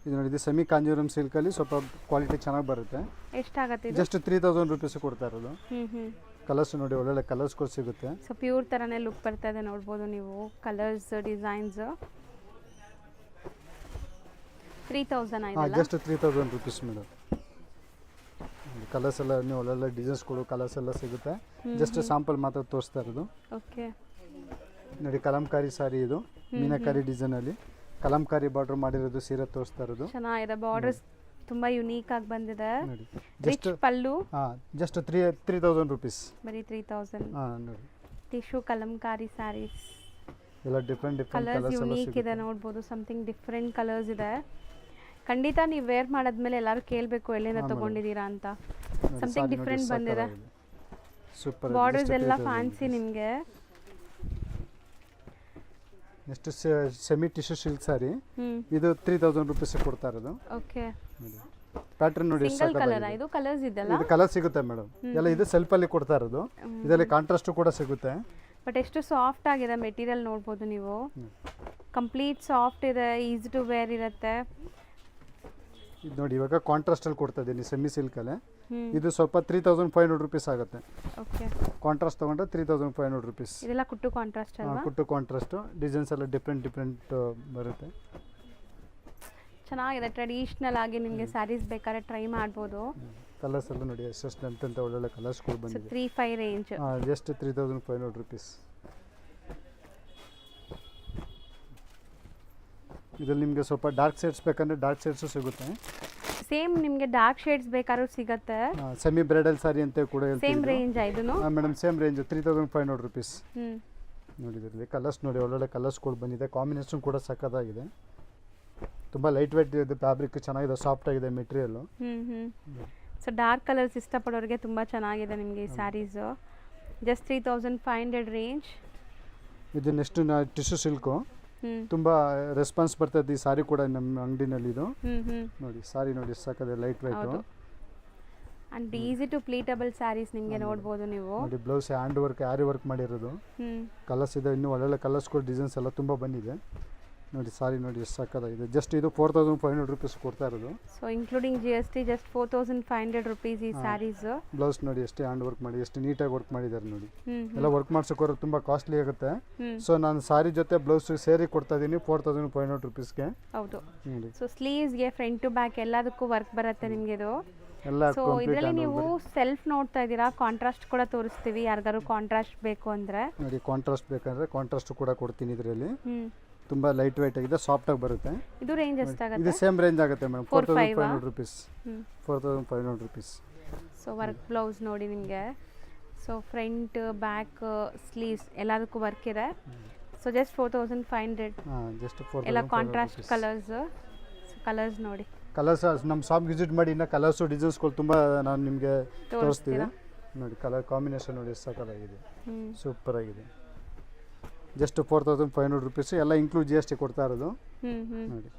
ಇದು ನೋಡಿ, ಇದು ಸೆಮಿ ಕಾಂಜೀವರಂ ಸಿಲ್ಕಲ್ಲಿ ಸ್ವಲ್ಪ ಕ್ವಾಲಿಟಿ ಚೆನ್ನಾಗಿ ಬರುತ್ತೆ. ಎಷ್ಟಾಗತ್ತೆ ಇದು? ಜಸ್ಟ್ 3000 ರುಪೀಸ್ ಕೊಡ್ತಾ ಇರೋದು. ಹ್ಮ್ ಕಲರ್ಸ್ ನೋಡಿ, ಒಳ್ಳೊಳ್ಳೆ ಕಲರ್ಸ್ ಕೂಡ ಸಿಗುತ್ತೆ. ಸೊ ಪ್ಯೂರ್ ಥರನೇ ಲುಕ್ ಬರ್ತಾ ಇದೆ ನೋಡ್ಬೋದು ನೀವು. ಕಲರ್ಸ್ ಡಿಸೈನ್ಸ್ 3000 ಆಯ್ತಲ್ಲ? Just 3000 rupees madam. ಕಲರ್ಸ್ ಎಲ್ಲ ನೀವು ಒಳ್ಳೊಳ್ಳೆ ಡಿಸೈನ್ಸ್ಗಳು ಕಲರ್ಸ್ ಎಲ್ಲ ಸಿಗುತ್ತೆ. ಜಸ್ಟ್ ಸಾಂಪಲ್ ಮಾತ್ರ ತೋರಿಸ್ತಾ ಇರೋದು. ಓಕೆ ನೋಡಿ, ಕಲಂಕಾರಿ ಸಾರಿ ಇದು ಮೀನಾಕಾರಿ ಡಿಸೈನಲ್ಲಿ ಕಲಂಕಾರಿ ಬಾರ್ಡರ್ ಮಾಡಿರೋದು ಸೀರೆ ತೋರಿಸ್ತಾ ಇರೋದು. ಚೆನ್ನಾಗಿದೆ. ಬಾರ್ಡರ್ಸ್ ತುಂಬಾ ಯುನೀಕ್ ಆಗಿ ಬಂದಿದೆ. ನೋಡಿ, ರಿಚ್ ಪಲ್ಲು. Just 3000 rupees. ಬರೀ 3000. ನೋಡಿ, ಟಿಶ್ಯೂ ಕಲಂಕಾರಿ ಸ್ಯಾರೀಸ್ ಎಲ್ಲ ಡಿಫ್ರೆಂಟ್ ಕಲರ್ಸ್ ಕಲರ್ಸ್ ಎಲ್ಲ ಯುನೀಕ್ ಸಿಗುತ್ತೆ. ಇದೆ ನೋಡ್ಬೋದು. ಸಮಥಿಂಗ್ ಡಿಫ್ರೆಂಟ್ ಕಲರ್ಸ್ ಇದೆ. ಖಂಡಿತ ನೀವು ವೇರ್ ಮಾಡಾದ್ಮೇಲೆ ಎಲ್ಲರೂ ಕೇಳಬೇಕು ಎಲ್ಲಿಂದ ತಗೊಂಡಿದ್ದೀರಾ ಅಂತ. ಸಮಥಿಂಗ್ ಡಿಫ್ರೆಂಟ್ ಬಂದಿದೆ. ಸೂಪರ್. ಬಾರ್ಡರ್ಸ್ ಎಲ್ಲ ಫ್ಯಾನ್ಸಿ ನಿಮಗೆ. ನೆಕ್ಸ್ಟ್ ಸೆಮಿ ಟಿಶ್ಯೂ ಸಿಲ್ಕ್ ಸಾರಿ, ಇದು 3000 ರುಪೀಸ್ ಕೊಡ್ತಾ ಇರೋದು. ಓಕೆ. ಪ್ಯಾಟರ್ನ್ ನೋಡಿ, ಸಿಂಗಲ್ ಕಲರ್ ಇದು ಕಲರ್ಸ್ ಇದೆಲ್ಲ. ಇದು ಕಲರ್ ಸಿಗುತ್ತೆ ಮೇಡಮ್. ಎಲ್ಲ ಇದು ಸೆಲ್ಫ್ ಅಲ್ಲಿ ಕೊಡ್ತಾ ಇರೋದು. ಇದರಲ್ಲಿ ಕಾಂಟ್ರಾಸ್ಟ್ ಕೂಡ ಸಿಗುತ್ತೆ. ಬಟ್ ಎಷ್ಟು ಸಾಫ್ಟ್ ಆಗಿದೆ ಮೆಟೀರಿಯಲ್ ನೋಡ್ಬೋದು ನೀವು. ಕಂಪ್ಲೀಟ್ ಸಾಫ್ಟ್ ಇದೆ, ಈಸಿ ಟು ವೇರ್ ಇರುತ್ತೆ. ಇದು ನೋಡಿ, ಇವಾಗ ಕಾಂಟ್ರಾಸ್ಟ್ ಅಲ್ಲಿ ಕೊಡ್ತಾ ಇದ್ದೀನಿ ಸೆಮಿ ಸಿಲ್ಕ್ ಅಲ್ಲಿ. ಇದು ಸ್ವಲ್ಪ 3500 ರುಪೀಸ್ ಆಗುತ್ತೆ. ಓಕೆ. ಕಾಂಟ್ರಾಸ್ಟ್ ತಗೊಂಡ್ರೆ 3500 ರುಪೀಸ್. ಇದೆಲ್ಲ ಕುಟ್ಟು ಕಾಂಟ್ರಾಸ್ಟ್ ಅಲ್ವಾ? ಕುಟ್ಟು ಕಾಂಟ್ರಾಸ್ಟ್. ಡಿಸೈನ್ಸ್ ಎಲ್ಲ ಡಿಫ್ರೆಂಟ್ ಬರುತ್ತೆ. ಚೆನ್ನಾಗಿದೆ. ಟ್ರೆಡಿಷನಲ್ ಆಗಿ ನಿಮಗೆ ಸ್ಯಾರೀಸ್ ಬೇಕಾದ್ರೆ ಟ್ರೈ ಮಾಡ್ಬೋದು. ಕಲರ್ಸ್ ಎಲ್ಲ ನೋಡಿ, ಎಷ್ಟು ಅಂತ ಒಳ್ಳೊಳ್ಳೆ ಕಲರ್ಸ್ಗಳು ಬಂದಿದೆ. 35 ರೇಂಜ್. Just 3500 rupees. ಇದರಲ್ಲಿ ನಿಮಗೆ ಸ್ವಲ್ಪ ಡಾರ್ಕ್ ಶೇಡ್ಸ್ ಬೇಕಂದ್ರೆ ಡಾರ್ಕ್ ಶೇಡ್ಸು ಸಿಗುತ್ತೆ. ಸೇಮ್ ನಿಮಗೆ ಡಾರ್ಕ್ ಶೇಡ್ಸ್ ಬೇಕಾದ್ರೂ ಸಿಗುತ್ತೆ. ಸೆಮಿ ಬ್ರೈಡಲ್ ಸಾರಿ ಅಂತ ಕೂಡ ಹೇಳ್ತೀವಿ. ಸೇಮ್ ರೇಂಜ್ ಇದನ್ನು? Madam same range 3500 rupees. ನೋಡಿದ್ರಲ್ಲಿ ಕಲರ್ಸ್ ನೋಡಿ, ಒಳ್ಳೊಳ್ಳೆ ಕಲರ್ಸ್ಗಳು ಬಂದಿದೆ. ಕಾಂಬಿನೇಷನ್ ಕೂಡ ಸಕ್ಕತ್ತಾಗಿದೆ. ತುಂಬ ಲೈಟ್ ವೇಟ್ ಇದೆ, ಫ್ಯಾಬ್ರಿಕ್ ಚೆನ್ನಾಗಿದೆ, ಸಾಫ್ಟ್ ಆಗಿದೆ ಮೆಟೀರಿಯಲ್. ಸೊ ಡಾರ್ಕ್ ಕಲರ್ಸ್ ಇಷ್ಟಪಡೋರಿಗೆ ತುಂಬ ಚೆನ್ನಾಗಿದೆ ನಿಮಗೆ ಈ ಸ್ಯಾರೀಸು. Just 3500 range. ಇದು ನೆಕ್ಸ್ಟ್ ಟಿಶ್ಯೂ ಸಿಲ್ಕು. ತುಂಬ ರೆಸ್ಪಾನ್ಸ್ ಬರ್ತದೆ ಈ ಸಾರಿ ಕೂಡ ನಮ್ಮ ಅಂಗಡಿನಲ್ಲಿ. ಇದು ನೋಡಿ, ಸಾರಿ ನೋಡಿ ಸಾಕದೆ, light weight and easy to pleatable saris ನಿಮಗೆ ನೋಡ್ಬೋದು ನೀವು. ನೋಡಿ, blouse hand work, aari work ಮಾಡಿರೋದು. ಕಲರ್ಸ್ ಇದೆ, ಇನ್ನೂ ಒಳ್ಳೊಳ್ಳೆ ಕಲರ್ಸ್ಗಳು ಡಿಸೈನ್ಸ್ ಎಲ್ಲ ತುಂಬ ಬಂದಿದೆ. ನೋಡಿ, ಸಾರಿ ನೋಡಿ ಎಷ್ಟು ಸಾಕಾಗಿದೆ. ಜಸ್ಟ್ ಇದು 4500 ರುಪೀಸ್ ಕೊಡ್ತಾ ಇರೋದು. So including GST just 4500 rupees ಈ ಸ್ಯಾರೀಸ್. ಬ್ಲೌಸ್ ನೋಡಿ ಎಷ್ಟು ಹ್ಯಾಂಡ್ ವರ್ಕ್ ಮಾಡಿ, ಎಷ್ಟು ನೀಟಾಗಿ ವರ್ಕ್ ಮಾಡಿದ್ದಾರೆ ನೋಡಿ. ಎಲ್ಲ ವರ್ಕ್ ಮಾಡ್ಸೋಕೋರು ತುಂಬ ಕಾಸ್ಟ್ಲಿ ಆಗುತ್ತೆ. ಸೊ ನಾನು ಸಾರಿ ಜೊತೆ ಬ್ಲೌಸ್ ಸೇರಿ ಕೊಡ್ತಾ ಇದ್ದೀನಿ 4500 ರುಪೀಸ್ಗೆ. ಹೌದು. ಸೊ ಸ್ಲೀವ್ಸ್ಗೆ ಫ್ರಂಟ್ ಟು ಬ್ಯಾಕ್ ಎಲ್ಲದಕ್ಕೂ ವರ್ಕ್ ಬರುತ್ತೆ ನಿಮಗೆ ಇದು. ಎಲ್ಲ ಸೊ ಇದರಲ್ಲಿ ನೀವು ಸೆಲ್ಫ್ ನೋಡ್ತಾ ಇದ್ದೀರಾ, ಕಾಂಟ್ರಾಸ್ಟ್ ಕೂಡ ತೋರಿಸ್ತೀವಿ ಯಾರಿಗಾರು ಕಾಂಟ್ರಾಸ್ಟ್ ಬೇಕು ಅಂದರೆ. ನೋಡಿ, ಕಾಂಟ್ರಾಸ್ಟ್ ಬೇಕಂದ್ರೆ ಕಾಂಟ್ರಾಸ್ಟ್ ಕೂಡ ಕೊಡ್ತೀನಿ ಇದರಲ್ಲಿ. ತುಂಬ ಲೈಟ್ ವೇಟ್ ಆಗಿದೆ, ಸಾಫ್ಟ್ ಆಗಿ ಬರುತ್ತೆ. ಇದು ರೇಂಜ್ ಎಷ್ಟಾಗುತ್ತೆ? ಇದು ಸೇಮ್ ರೇಂಜ್ ಆಗುತ್ತೆ madam, 4500 rupees. 4500 rupees. So work blouse ನೋಡಿ ನಿಮಗೆ. ಸೊ ಫ್ರಂಟ್ ಬ್ಯಾಕ್ ಸ್ಲೀವ್ಸ್ ಎಲ್ಲದಕ್ಕೂ ವರ್ಕ್ ಇದೆ. So just 4500. ಜಸ್ಟ್ ಎಲ್ಲ ಕಾಂಟ್ರಾಸ್ಟ್ ಕಲರ್ಸ್. ಕಲರ್ಸ್ ನೋಡಿ, ಕಲರ್ಸ್ ನಮ್ಮ ಶಾಪ್ ವಿಸಿಟ್ ಮಾಡಿ, ಇನ್ನು ಕಲರ್ಸು ಡಿಸೈನ್ಸ್ಗಳು ತುಂಬ ನಾನು ನಿಮಗೆ ತೋರಿಸ್ತೀವಿ. ನೋಡಿ, ಕಲರ್ ಕಾಂಬಿನೇಷನ್ ನೋಡಿ ಎಷ್ಟು ಸಾಕಾಗಿದೆ, ಸೂಪರ್ ಆಗಿದೆ. Just 4500 rupees. ಎಲ್ಲ ಇನ್ಕ್ಲೂಡ್ GST ಕೊಡ್ತಾ ಇರೋದು. ನೋಡಿ,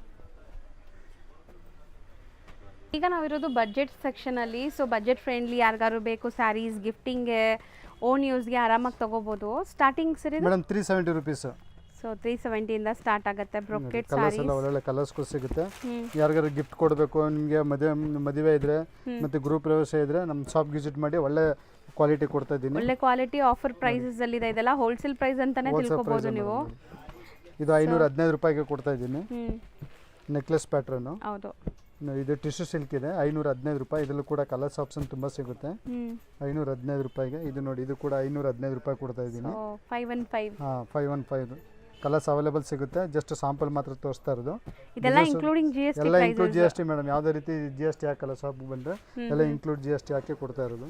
ಈಗ ನಾವಿರೋದು ಬಜೆಟ್ ಸೆಕ್ಷನಲ್ಲಿ. ಸೊ ಬಜೆಟ್ ಫ್ರೆಂಡ್ಲಿ ಯಾರಿಗಾರು ಬೇಕು ಸ್ಯಾರೀಸ್ ಗಿಫ್ಟಿಂಗ್ಗೆ, ಓನ್ ಯೂಸ್ಗೆ ಆರಾಮಾಗಿ ತೊಗೋಬೋದು. ಸ್ಟಾರ್ಟಿಂಗ್ ಸರಿ ಮೇಡಮ್ 370 ರುಪೀಸ್. ಸೊ 370 ಇಂದ ಸ್ಟಾರ್ಟ್ ಆಗುತ್ತೆ ಬ್ರೊಕೆಟ್ ಕಲರ್ಸ್ ಸ್ಯಾರೀಸ್. ಎಲ್ಲ ಒಳ್ಳೊಳ್ಳೆ ಕಲರ್ಸ್ಗಳು ಸಿಗುತ್ತೆ. ಯಾರಿಗಾರು ಗಿಫ್ಟ್ ಕೊಡಬೇಕು, ನಿಮಗೆ ಮದುವೆ ಇದ್ರೆ ಮತ್ತು ಗ್ರೂಪ್ ಪ್ರವೇಶ ಇದ್ರೆ ನಮ್ಮ ಶಾಪ್ ವಿಸಿಟ್ ಮಾಡಿ, ಒಳ್ಳೆ ಕ್ವಾಲಿಟಿ ಕೊಡ್ತಾ ಇದ್ದೀನಿ. ಒಳ್ಳೆ ಕ್ವಾಲಿಟಿ ಆಫರ್ ಪ್ರೈಸಸ್ ಅಲ್ಲಿ ಇದೆ. ಇದೆಲ್ಲ ಹೋಲ್ಸೇಲ್ ಪ್ರೈಸ್ ಅಂತಾನೆ ತಿಳ್ಕೊಬಹುದು ನೀವು. ಇದು 515 ರೂಪಾಯಿಗೆ ಕೊಡ್ತಾ ಇದ್ದೀನಿ. Necklace pattern. ಹೌದು. ಇದು ಟಿಶ್ಯೂ ಸಿಲ್ಕ್ ಇದೆ, 515 ರೂಪಾಯಿ. ಇದರಲ್ಲೂ ಕೂಡ ಕಲರ್ಸ್ ಆಪ್ಷನ್ ತುಂಬ ಸಿಗುತ್ತೆ. 515 ರೂಪಾಯಿಗೆ. ಇದು ನೋಡಿ, ಇದು ಕೂಡ 515 ರೂಪಾಯಿ ಕೊಡ್ತಾ ಇದ್ದೀನಿ. 515 ಕಲರ್ಸ್ ಅವೈಲೇಬಲ್ ಸಿಗುತ್ತೆ. ಜಸ್ಟ್ ಸಾಂಪಲ್ ಮಾತ್ರ ತೋರಿಸ್ತಾ ಇರೋದು. ಇದೆಲ್ಲ ಇನ್ಕ್ಲೂಡಿಂಗ್ GST. ಎಲ್ಲ ಇನ್ಕ್ಲೂಡ್ GST ಮೇಡಮ್. ಯಾವುದೇ ರೀತಿ GST ಹಾಕಲ್ಲ ಶಾಪ್ ಬಂದರೆ, ಎಲ್ಲ ಇನ್ಕ್ಲೂಡ್ GST ಹಾಕಿ ಕೊಡ್ತಾ ಇರೋದು.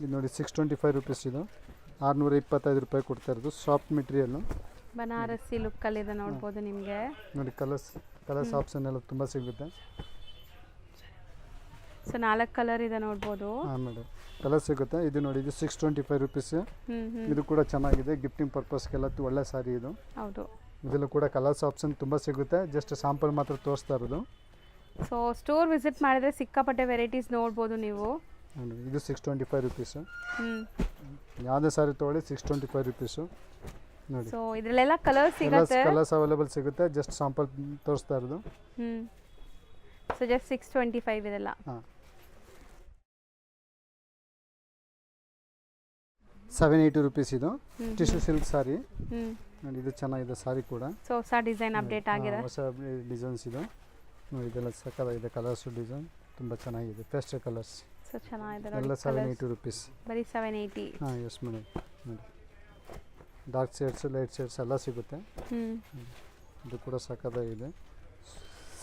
ಇದು ನೋಡಿ 625 ರುಪೀಸ್. ಇದು 625 ರೂಪಾಯಿ ಕೊಡ್ತಾ ಇರೋದು. ಸಾಫ್ಟ್ ಮೆಟೀರಿಯಲ್ಲು, ಬನಾರಸಿ ಲುಕ್ಕಲ್ಲಿ ಇದೆ ನೋಡ್ಬೋದು ನಿಮಗೆ. ನೋಡಿ, ಕಲರ್ಸ್ ಆಪ್ಷನ್ ಎಲ್ಲ ತುಂಬ ಸಿಗುತ್ತೆ. ಸೊ 4 ಕಲರ್ ಇದೆ ನೋಡ್ಬೋದು. ಹಾಂ ಮೇಡಮ್, ಕಲರ್ ಸಿಗುತ್ತೆ. ಇದು ನೋಡಿ, ಇದು 625 ರುಪೀಸ್. ಇದು ಕೂಡ ಚೆನ್ನಾಗಿದೆ, ಗಿಫ್ಟಿಂಗ್ ಪರ್ಪಸ್ಗೆಲ್ಲ ಒಳ್ಳೆ ಸಾರಿ ಇದು. ಹೌದು. ಇದರಲ್ಲೂ ಕೂಡ ಕಲರ್ಸ್ ಆಪ್ಷನ್ ತುಂಬ ಸಿಗುತ್ತೆ, ಜಸ್ಟ್ ಸ್ಯಾಂಪಲ್ ಮಾತ್ರ ತೋರಿಸ್ತಾ ಇರೋದು. ಸೊ ಸ್ಟೋರ್ ವಿಸಿಟ್ ಮಾಡಿದ್ರೆ ಸಿಕ್ಕಾಪಟ್ಟೆ ವೆರೈಟೀಸ್ ನೋಡ್ಬೋದು ನೀವು. ಇದು 625 ರುಪೀಸು. ಯಾವುದೇ ಸಾರಿ ತೊಗೊಳ್ಳಿ 625 ರುಪೀಸು ನೋಡಿ. ಸೊ ಇದರಲ್ಲೆಲ್ಲ ಕಲರ್ಸ್ ಸಿಗುತ್ತೆ, ಕಲರ್ಸ್ ಅವೈಲೇಬಲ್ ಸಿಗುತ್ತೆ, ಜಸ್ಟ್ ಸ್ಯಾಂಪಲ್ ತೋರಿಸ್ತಾ ಇರೋದು. ಸೊ ಜಸ್ಟ್ 625 ಇದೆಲ್ಲ. ಹಾಂ 780 ರುಪೀಸ್ ಇದು ಟಿಶ್ಯೂ ಸಿಲ್ಕ್ ಸಾರಿ ನೋಡಿ. ಇದು ಚೆನ್ನಾಗಿದೆ ಸಾರಿ ಕೂಡ. ಸೊ ಹೊಸ ಡಿಸೈನ್ ಅಪ್ಡೇಟ್ ಆಗಿದೆ, ಹೊಸ ಡಿಸೈನ್ಸ್ ಇದು ನೋಡಿ. ಇದೆಲ್ಲ ಸಕ್ಕತ್ತಾಗಿದೆ, ಕಲರ್ಸು ಡಿಸೈನ್ ತುಂಬ ಚೆನ್ನಾಗಿದೆ, ಪೇಸ್ಟಲ್ ಕಲರ್ಸ್. ಸೊ ಚೆನ್ನಾಗಿದೆ ಎಲ್ಲ 780 ರುಪೀಸ್. ಬರೀ 780. ಹಾಂ ಎಸ್ ಮೇಡಮ್ ನೋಡಿ. ಡಾರ್ಕ್ ಶೇಡ್ಸ್ ಲೈಟ್ ಶೇಡ್ಸ್ ಎಲ್ಲ ಸಿಗುತ್ತೆ. ಇದು ಕೂಡ ಸಕ್ಕತ್ತಾಗಿದೆ,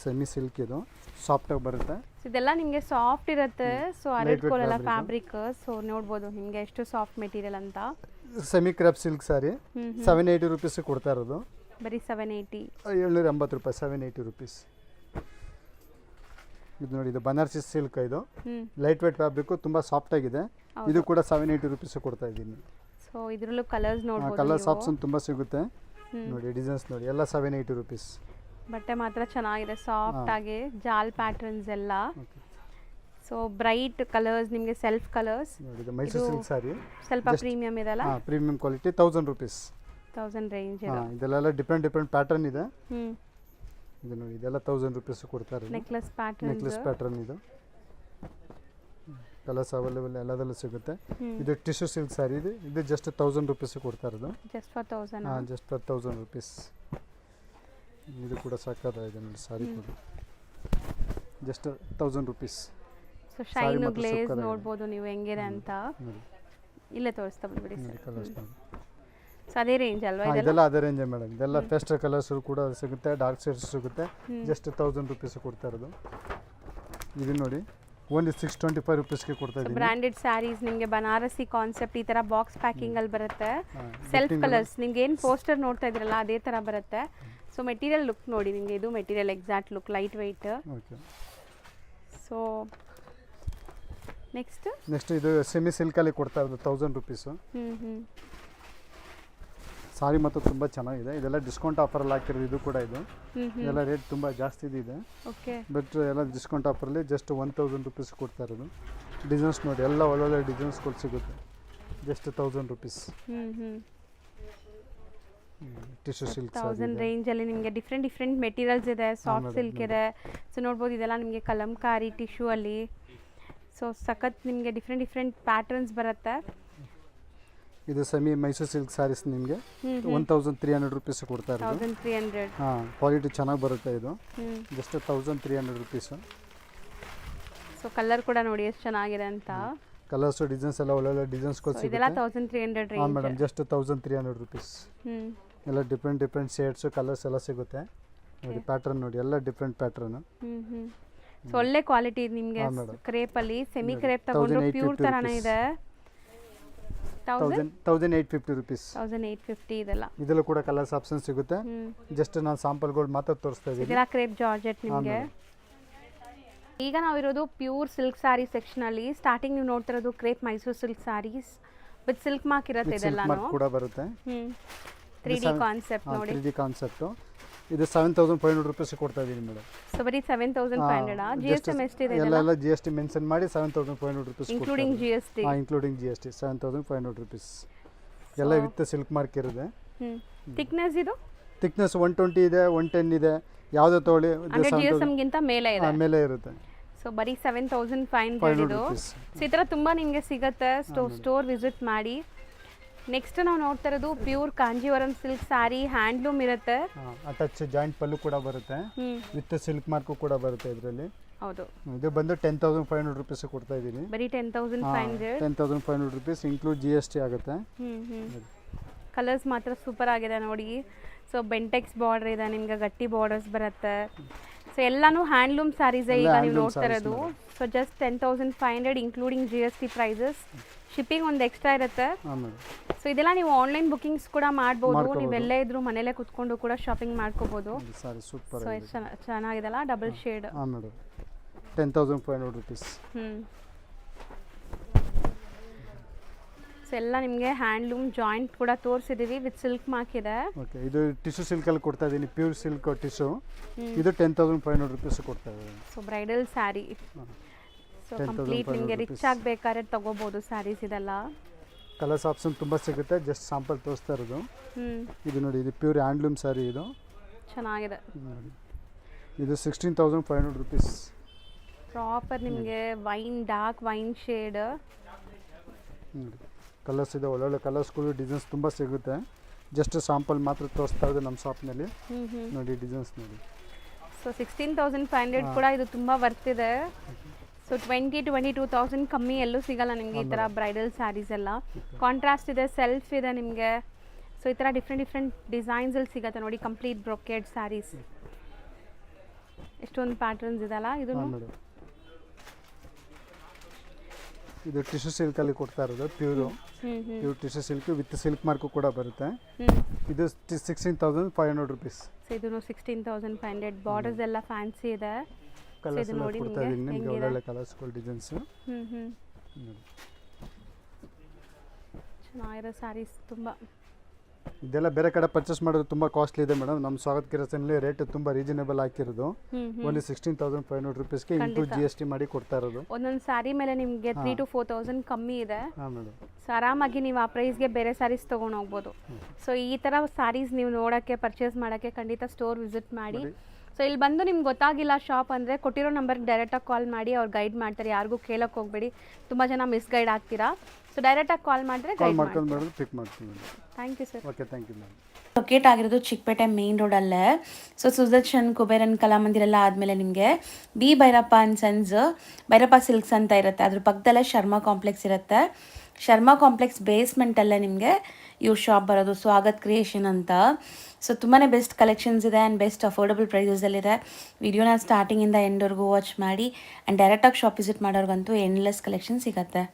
ಸೆಮಿ ಸಿಲ್ಕ್, ಇದು ಸಾಫ್ಟಾಗಿ ಬರುತ್ತೆ. ಇದೆಲ್ಲ ನಿಮಗೆ ಸಾಫ್ಟ್ ಇರುತ್ತೆ. So ಅರೆಟ್ಕೊಳ್ಳಲ್ಲ fabric. ಸೊ ನೋಡ್ಬೋದು ನಿಮಗೆ ಎಷ್ಟು ಸಾಫ್ಟ್ ಮೆಟೀರಿಯಲ್ ಅಂತ. ಸೆಮಿ ಕ್ರಾಪ್ ಸಿಲ್ಕ್ ಸಾರಿ 780 ರುಪೀಸ್ ಕೊಡ್ತಾ ಇರೋದು. ಬರೀ 780. 780 ರೂಪಾಯಿ, 780 ರುಪೀಸ್. ಇದು ನೋಡಿ, ಇದು ಬನಾರಸಿ ಸಿಲ್ಕ್, ಇದು ಲೈಟ್ ವೇಟ್ ಫ್ಯಾಬ್ರಿಕ್, ತುಂಬ ಸಾಫ್ಟ್ ಆಗಿದೆ. ಇದು ಕೂಡ 780 ರುಪೀಸ್ ಕೊಡ್ತಾ ಇದ್ದೀನಿ. ಸೊ ಇದರಲ್ಲೂ ಕಲರ್ಸ್ ನೋಡ್ಬೋದು, ಕಲರ್ಸ್ ಆಪ್ಷನ್ ತುಂಬ ಸಿಗುತ್ತೆ ನೋಡಿ. ಡಿಸೈನ್ಸ್ ನೋಡಿ, ಎಲ್ಲ 780 ರುಪೀಸ್. ಬಟ್ಟೆ ಮಾತ್ರ ಚೆನ್ನಾಗಿದೆ, ಸಾಫ್ಟ್ ಆಗಿ ಜಾಲ್ ಪ್ಯಾಟರ್ನ್ಸ್ ಎಲ್ಲ. ಸೊ ಬ್ರೈಟ್ ಕಲರ್ಸ್, ನಿಮಗೆ ಸೆಲ್ಫ್ ಕಲರ್ಸ್ ನೋಡಿ. ಇದು ಮೈಸೂರು ಸಿಲ್ಕ್ ಸಾರಿ, ಸ್ವಲ್ಪ ಪ್ರೀಮಿಯಂ ಇದೆಲ್ಲ. Premium quality, 1000 rupees. 1000 ರೇಂಜ್. ಇದೆಲ್ಲ ಡಿಫ್ರೆಂಟ್ ಪ್ಯಾಟರ್ನ್ ಇದೆ. ಇದು ನೋಡಿ, ಇದೆಲ್ಲ 1000 ರುಪೀಸ್ ಕೊಡ್ತಾ ಇರೋದು. ನೆಕ್ಲೆಸ್ ಪ್ಯಾಟರ್ನ್ ಇದು. ಕಲರ್ಸ್ ಅವೈಲೇಬಲ್ ಎಲ್ಲದಲ್ಲೂ ಸಿಗುತ್ತೆ. ಇದು ಟಿಶ್ಯೂ ಸಿಲ್ಕ್ ಸಾರಿ ಇದೆ. ಇದು ಜಸ್ಟ್ 1000 ರುಪೀಸ್ ಕೊಡ್ತಾ ಇರೋದು. Just for 1000. Just for 1000 rupees. ಇದು ಕೂಡ ಸಾಕಾಗಿದೆ ನೋಡಿ, ಸಾರಿ ಕೂಡ just 1000 rupees. So shine glaze ನೋಡ್ಬೋದು ನೀವು ಹೆಂಗಿದೆ ಅಂತ. ಇಲ್ಲೇ ತೋರಿಸ್ತಾ ಬಿಡಿ ಸರ್. ಸೊ ಅದೇ ರೇಂಜ್ ಅಲ್ವಾ ಇದೆಲ್ಲ? ಅದೇ ರೇಂಜ್ ಮೇಡಮ್. ಇದೆಲ್ಲ ಪೇಸ್ಟಲ್ ಕಲರ್ಸ್ ಕೂಡ ಸಿಗುತ್ತೆ, ಡಾರ್ಕ್ ಶೇಡ್ಸ್ ಸಿಗುತ್ತೆ. ಜಸ್ಟ್ 1000 ರುಪೀಸ್ ಕೊಡ್ತಾ ಇರೋದು. ಇದು ನೋಡಿ, ಓನ್ಲಿ 625 ರುಪೀಸ್ಗೆ ಕೊಡ್ತಾ ಇದ್ದೀನಿ. ಬ್ರಾಂಡೆಡ್ ಸ್ಯಾರೀಸ್ ನಿಮಗೆ ಬನಾರಸಿ ಕಾನ್ಸೆಪ್ಟ್ ಈ ಥರ ಬಾಕ್ಸ್ ಪ್ಯಾಕಿಂಗ್ ಅಲ್ಲಿ ಬರುತ್ತೆ. ಸೆಲ್ಫ್ ಕಲರ್ಸ್ ನಿಮ್ಗೆ ಏನು ಪೋಸ್ಟರ್ ನೋಡ್ತಾ ಇದ್ರಲ್ಲ ಅದೇ ಥರ ಬರುತ್ತೆ. ಸೊ ಮೆಟೀರಿಯಲ್ ಲುಕ್ ನೋಡಿ ನಿಮಗೆ, ಇದು material exact look, light weight. So next ಇದು ಸೆಮಿ ಸಿಲ್ಕಲ್ಲಿ ಕೊಡ್ತಾ ಇರೋದು 1000 ರುಪೀಸು. ಸಾರಿ ಮತ್ತು ತುಂಬ ಚೆನ್ನಾಗಿದೆ. ಇದೆಲ್ಲ ಡಿಸ್ಕೌಂಟ್ ಆಫರಲ್ಲಿ ಹಾಕಿರೋದು. ಇದು ಕೂಡ ಇದು ಎಲ್ಲ ರೇಟ್ ತುಂಬ ಜಾಸ್ತಿ ಇದೆ. ಬಟ್ ಎಲ್ಲ ಡಿಸ್ಕೌಂಟ್ ಆಫರಲ್ಲಿ ಜಸ್ಟ್ 1000 ರುಪೀಸ್ ಕೊಡ್ತಾ ಇರೋದು. ಡಿಸೈನ್ಸ್ ನೋಡಿ, ಎಲ್ಲ ಒಳ್ಳೊಳ್ಳೆ ಡಿಸೈನ್ಸ್ಗಳು ಸಿಗುತ್ತೆ. Just 1000 rupees. ಟಿಶ್ಯೂ ಸಿಲ್ಕ್ 1000 ರೇಂಜಲ್ಲಿ ನಿಮಗೆ ಡಿಫ್ರೆಂಟ್ ಮೆಟೀರಿಯಲ್ಸ್ ಇದೆ. ಸಾಫ್ಟ್ ಸಿಲ್ಕ್ ಇದೆ. ಸೊ ನೋಡ್ಬೋದು, ಇದೆಲ್ಲ ನಿಮಗೆ ಕಲಂಕಾರಿ ಟಿಶ್ಯೂ ಅಲ್ಲಿ. ಸೊ ಸಖತ್ ನಿಮಗೆ ಡಿಫ್ರೆಂಟ್ ಪ್ಯಾಟರ್ನ್ಸ್ ಬರುತ್ತೆ. ಇದು ಸೆಮಿ ಮೈಸೂರು ಸಿಲ್ಕ್ ಸ್ಯಾರೀಸ್ ನಿಮಗೆ 1300 ರುಪೀಸ್ ಕೊಡ್ತಾ ಇರೋದು. 1300. ಹಾಂ, ಕ್ವಾಲಿಟಿ ಚೆನ್ನಾಗಿ ಬರುತ್ತೆ. ಇದು ಜಸ್ಟ್ 1300 ರುಪೀಸ್. ಸೊ ಕಲರ್ ಕೂಡ ನೋಡಿ ಎಷ್ಟು ಚೆನ್ನಾಗಿದೆ ಅಂತ. ಕಲರ್ಸ್ ಡಿಸೈನ್ಸ್ ಎಲ್ಲ ಒಳ್ಳೊಳ್ಳೆ ಡಿಸೈನ್ಸ್ಗಳು ಸಿಗುತ್ತೆ. ಇದೆಲ್ಲ 1300 ರೇಂಜ್. ಹಾಂ ಮೇಡಮ್, ಜಸ್ಟ್ 1300 ರುಪೀಸ್. ಎಲ್ಲ ಡಿಫ್ರೆಂಟ್ ಶೇಡ್ಸು ಕಲರ್ಸ್ ಎಲ್ಲ ಸಿಗುತ್ತೆ ನೋಡಿ. ಪ್ಯಾಟರ್ನ್ ನೋಡಿ, ಎಲ್ಲ ಡಿಫ್ರೆಂಟ್ ಪ್ಯಾಟರ್ನ್. ಸೊ ಒಳ್ಳೆ ಕ್ವಾಲಿಟಿ ನಿಮಗೆ. ಕ್ರೇಪ್ ಅಲ್ಲಿ ಸೆಮಿ ಕ್ರೇಪ್ ತಗೊಂಡ್ರು ಪ್ಯೂರ್ ತರಾನೇ ಇದೆ. 1850 ರುಪೀಸ್. 1850 ಇದೆಲ್ಲ. ಇದೆಲ್ಲ ಕೂಡ ಕಲರ್ಸ್ ಆಪ್ಷನ್ ಸಿಗುತ್ತೆ. ಜಸ್ಟ್ ನಾನು ಸ್ಯಾಂಪಲ್ಗಳು ಮಾತ್ರ ತೋರಿಸ್ತಾ ಇದ್ದೀನಿ. ಇದೆಲ್ಲ ಕ್ರೇಪ್ ಜಾರ್ಜೆಟ್ ನಿಮಗೆ. ಈಗ ನಾವಿರೋದು ಪ್ಯೂರ್ ಸಿಲ್ಕ್ ಸ್ಯಾರಿ ಸೆಕ್ಷನ್ ಅಲ್ಲಿ. ಸ್ಟಾರ್ಟಿಂಗ್ ನೀವು ನೋಡ್ತಿರೋದು crepe Mysore silk sarees with silk mark ಇರುತ್ತೆ. ಇದೆಲ್ಲ ಕೂಡ ಬರುತ್ತೆ. 3D ಕಾನ್ಸೆಪ್ಟ್ ನೋಡಿ. 3D concept. ಇದು 7500 ರುಪೀಸ್ ಕೊಡ್ತಾ ಇದ್ದೀನಿ ಮೇಡಮ್. ಸೊ ಬರೀ 7500. GST ಎಷ್ಟಿದೆ? ಎಲ್ಲ GST ಮೆನ್ಷನ್ ಮಾಡಿ 7500 rupees including GST. Including GST 7500 rupees. ಎಲ್ಲ ವಿತ್ ಸಿಲ್ಕ್ ಮಾರ್ಕ್ ಇರುತ್ತೆ. ಥಿಕ್ನೆಸ್ ಇದು? ಥಿಕ್ನೆಸ್ 120 ಇದೆ, 110 ಇದೆ. ಯಾವುದೇ ತಗೊಳ್ಳಿ GSM ಗಿಂತ ಮೇಲೆ ಇದೆ. ಮೇಲೆ ಇರುತ್ತೆ. ಸೊ ಬರೀ 7500 ಇದು. ಸೊ ಈ ಥರ ತುಂಬ ನಿಮಗೆ ಸಿಗುತ್ತೆ. ಸ್ಟೋರ್ ವಿಸಿಟ್ ಮಾಡಿ. ನೆಕ್ಸ್ಟ್ ನಾವು ನೋಡ್ತಾ ಇರೋದು pure Kanjeevaram silk saree, handloom ಇರುತ್ತೆ. ಅಟ್ಯಾಚ್ ಜಾಯಿಂಟ್ ಪಲ್ಲು ಕೂಡ ಬರುತ್ತೆ, ವಿತ್ ಸಿಲ್ಕ್ ಮಾರ್ಕು ಕೂಡ ಬರುತ್ತೆ ಇದರಲ್ಲಿ. ಹೌದು. ಇದು ಬಂದು 10500 ರುಪೀಸ್ ಕೊಡ್ತಾ ಇದ್ದೀನಿ. ಬರೀ 10500 ರುಪೀಸ್ ಇನ್ಕ್ಲೂಡ್ GST ಆಗುತ್ತೆ. ಕಲರ್ಸ್ ಮಾತ್ರ ಸೂಪರ್ ಆಗಿದೆ ನೋಡಿ. ಸೊ ಬೆಂಟೆಕ್ಸ್ ಬಾರ್ಡರ್ ಇದೆ ನಿಮ್ಗೆ, ಗಟ್ಟಿ ಬಾರ್ಡರ್ಸ್ ಬರುತ್ತೆ. ಸೊ ಎಲ್ಲಾನು ಹ್ಯಾಂಡ್ಲೂಮ್ ಸ್ಯಾರೀಸ್ ಈಗ ನೀವು ನೋಡ್ತಾ ಇರೋದು. So just 10500 including GST prices. Shipping ಒಂದು ಎಕ್ಸ್ಟ್ರಾ ಇರುತ್ತೆ. ಸೊ ಇದೆಲ್ಲ ನೀವು ಆನ್ಲೈನ್ ಬುಕಿಂಗ್ಸ್ ಕೂಡ ಮಾಡ್ಬೋದು. ನೀವೆಲ್ಲೇ ಇದ್ರೂ ಮನೇಲೆ ಕುತ್ಕೊಂಡು ಕೂಡ ಶಾಪಿಂಗ್ ಮಾಡ್ಕೋಬಹುದು. ಸೊ ಚೆನ್ನಾಗಿದೆಲ್ಲ, ಡಬಲ್ ಶೇಡ್. 10500 ರುಪೀಸ್. ಸೊ ಎಲ್ಲ ನಿಮಗೆ ಹ್ಯಾಂಡ್ಲೂಮ್ ಜಾಯಿಂಟ್ ಕೂಡ ತೋರಿಸಿದ್ದೀವಿ ವಿತ್ ಸಿಲ್ಕ್ ಮಾರ್ಕ್ ಇದೆ. ಓಕೆ, ಇದು ಟಿಶ್ಯೂ ಸಿಲ್ಕಲ್ಲಿ ಕೊಡ್ತಾ ಇದ್ದೀನಿ, ಪ್ಯೂರ್ ಸಿಲ್ಕ್ ಟಿಶ್ಯೂ. ಇದು 10,500 rupees ಕೊಡ್ತಾ ಇದ್ದೀನಿ. So bridal sari. So complete ನಿಮಗೆ ರಿಚ್ ಆಗಬೇಕಾದ್ರೆ ತಗೋಬೋದು ಸ್ಯಾರೀಸ್ ಇದೆಲ್ಲ. ಕಲರ್ಸ್ ಆಪ್ಷನ್ ತುಂಬ ಸಿಗುತ್ತೆ, ಜಸ್ಟ್ ಸ್ಯಾಂಪಲ್ ತೋರಿಸ್ತಾ ಇರೋದು. ಇದು ನೋಡಿ, ಇದು ಪ್ಯೂರ್ ಹ್ಯಾಂಡ್ಲೂಮ್ ಸ್ಯಾರಿ. ಇದು ಚೆನ್ನಾಗಿದೆ. ಇದು 16,500 rupees. ಪ್ರಾಪರ್ ನಿಮಗೆ wine, dark wine shade. Colours ಇದೆ, ಒಳ್ಳೊಳ್ಳೆ ಕಲರ್ಸ್ಗಳು, ಡಿಸೈನ್ಸ್ ತುಂಬ ಸಿಗುತ್ತೆ. ಜಸ್ಟ್ ಸ್ಯಾಂಪಲ್ ಮಾತ್ರ ತೋರಿಸ್ತಾ ಇದೆ ನಮ್ಮ ಶಾಪ್ನಲ್ಲಿ. ನೋಡಿ ಡಿಸೈನ್ಸ್ ನೋಡಿ. ಸೊ 16,500 ಕೂಡ ಇದು ತುಂಬ ವರ್ತ್ ಇದೆ. ಸೊ 22,000 ಕಮ್ಮಿ ಎಲ್ಲೂ ಸಿಗಲ್ಲ ನಿಮಗೆ ಈ ಥರ ಬ್ರೈಡಲ್ ಸ್ಯಾರೀಸ್ ಎಲ್ಲ. ಕಾಂಟ್ರಾಸ್ಟ್ ಇದೆ, ಸೆಲ್ಫ್ ಇದೆ ನಿಮಗೆ. ಸೊ ಈ ಥರ ಡಿಫ್ರೆಂಟ್ ಡಿಸೈನ್ಸಲ್ಲಿ ಸಿಗುತ್ತೆ ನೋಡಿ. ಕಂಪ್ಲೀಟ್ ಬ್ರೊಕೇಡ್ ಸ್ಯಾರೀಸ್, ಎಷ್ಟೊಂದು ಪ್ಯಾಟರ್ನ್ಸ್ ಇದೆಲ್ಲ. ಇದು ಟಿಶ್ಯೂ ಸಿಲ್ಕಲ್ಲಿ ಕೊಡ್ತಾ ಇರೋದು, pure tissue silk with silk mark ಕೂಡ ಬರುತ್ತೆ. ಇದು 16,500 rupees. ಸೊ ಇದನ್ನು 16,500. ಬಾರ್ಡರ್ಸ್ ಎಲ್ಲ ಫ್ಯಾನ್ಸಿ ಇದೆ. ಕಲರ್ಸ್ ಎಲ್ಲ ಕೊಡ್ತಾ ಇದ್ದೀನಿ ನಿಮಗೆ, ಒಳ್ಳೊಳ್ಳೆ ಕಲರ್ಸ್ಗಳು, ಡಿಸೈನ್ಸ್. ಚೆನ್ನಾಗಿರೋ ಸ್ಯಾರೀಸ್ ತುಂಬ. ಇದೆಲ್ಲ ಬೇರೆ ಕಡೆ ಪರ್ಚೇಸ್ ಮಾಡೋದು ತುಂಬ ಕಾಸ್ಟ್ಲಿ ಇದೆ ಮೇಡಮ್. ನಮ್ಮ ಸ್ವಾಗತ್ ಕಿರಸನಲ್ಲಿ ರೇಟ್ ತುಂಬ ರೀಸನೇಬಲ್ ಹಾಕಿರೋದು. ಓನ್ಲಿ 16,500 rupeesಗೆ ಇಂಟು GST ಮಾಡಿ ಕೊಡ್ತಾ ಇರೋದು. ಒಂದೊಂದು ಸ್ಯಾರಿ ಮೇಲೆ ನಿಮಗೆ 3,000 to 4,000 ಕಮ್ಮಿ ಇದೆ. ಹಾಂ ಮೇಡಮ್. ಸೊ ಆರಾಮಾಗಿ ನೀವು ಆ ಪ್ರೈಸ್ಗೆ ಬೇರೆ ಸ್ಯಾರೀಸ್ ತೊಗೊಂಡು ಹೋಗ್ಬೋದು. ಸೊ ಈ ಥರ ಸ್ಯಾರೀಸ್ ನೀವು ನೋಡೋಕ್ಕೆ, ಪರ್ಚೇಸ್ ಮಾಡೋಕ್ಕೆ ಖಂಡಿತ ಸ್ಟೋರ್ ವಿಸಿಟ್ ಮಾಡಿ. ಸೊ ಇಲ್ಲಿ ಬಂದು ನಿಮ್ಗೆ ಗೊತ್ತಾಗಿಲ್ಲ ಶಾಪ್ ಅಂದರೆ ಕೊಟ್ಟಿರೋ ನಂಬರ್ಗೆ ಡೈರೆಕ್ಟಾಗಿ ಕಾಲ್ ಮಾಡಿ, ಅವ್ರು ಗೈಡ್ ಮಾಡ್ತಾರೆ. ಯಾರಿಗೂ ಕೇಳೋಕ್ಕೆ ಹೋಗಬೇಡಿ, ತುಂಬ ಜನ ಮಿಸ್ಗೈಡ್ ಆಗ್ತೀರಾ. ಸೊ ಡೈರೆಕ್ಟಾಗಿ ಕಾಲ್ ಮಾಡಿದ್ರೆ ಗೈಡ್ ಮಾಡ್ಕೊಂಡು ಪಿಕ್ ಮಾಡ್ತೀನಿ. Thank you sir. Okay, thank you ma'am. Locate ಆಗಿರೋದು ಚಿಕ್ಕಪೇಟೆ ಮೇನ್ ರೋಡಲ್ಲೇ. ಸೊ ಸುದರ್ಶನ್ ಕುಬೇರನ್ ಕಲಾಮಂದಿರ ಎಲ್ಲ ಆದಮೇಲೆ ನಿಮಗೆ B Bhyrappa and sons, Bhyrappa silks ಅಂತ ಇರುತ್ತೆ. ಅದ್ರ ಪಕ್ಕದಲ್ಲೇ ಶರ್ಮಾ ಕಾಂಪ್ಲೆಕ್ಸ್ ಇರುತ್ತೆ. ಶರ್ಮಾ ಕಾಂಪ್ಲೆಕ್ಸ್ ಬೇಸ್ಮೆಂಟಲ್ಲೇ ನಿಮಗೆ ಇವ್ರ ಶಾಪ್ ಬರೋದು, ಸ್ವಾಗತ್ ಕ್ರಿಯೇಷನ್ ಅಂತ. ಸೊ ತುಂಬಾ ಬೆಸ್ಟ್ ಕಲೆಕ್ಷನ್ಸ್ ಇದೆ ಆ್ಯಂಡ್ ಬೆಸ್ಟ್ ಅಫೋರ್ಡಬಲ್ ಪ್ರೈಸಸಲ್ಲಿದೆ. ವಿಡಿಯೋನ ಸ್ಟಾರ್ಟಿಂಗಿಂದ ಎಂಡ್ವರೆಗೂ ವಾಚ್ ಮಾಡಿ. ಆ್ಯಂಡ್ ಡೈರೆಕ್ಟಾಗಿ ಶಾಪ್ ವಿಸಿಟ್ ಮಾಡೋರ್ಗಂತೂ ಎಂಡ್ಲೆಸ್ ಕಲೆಕ್ಷನ್ ಸಿಗುತ್ತೆ.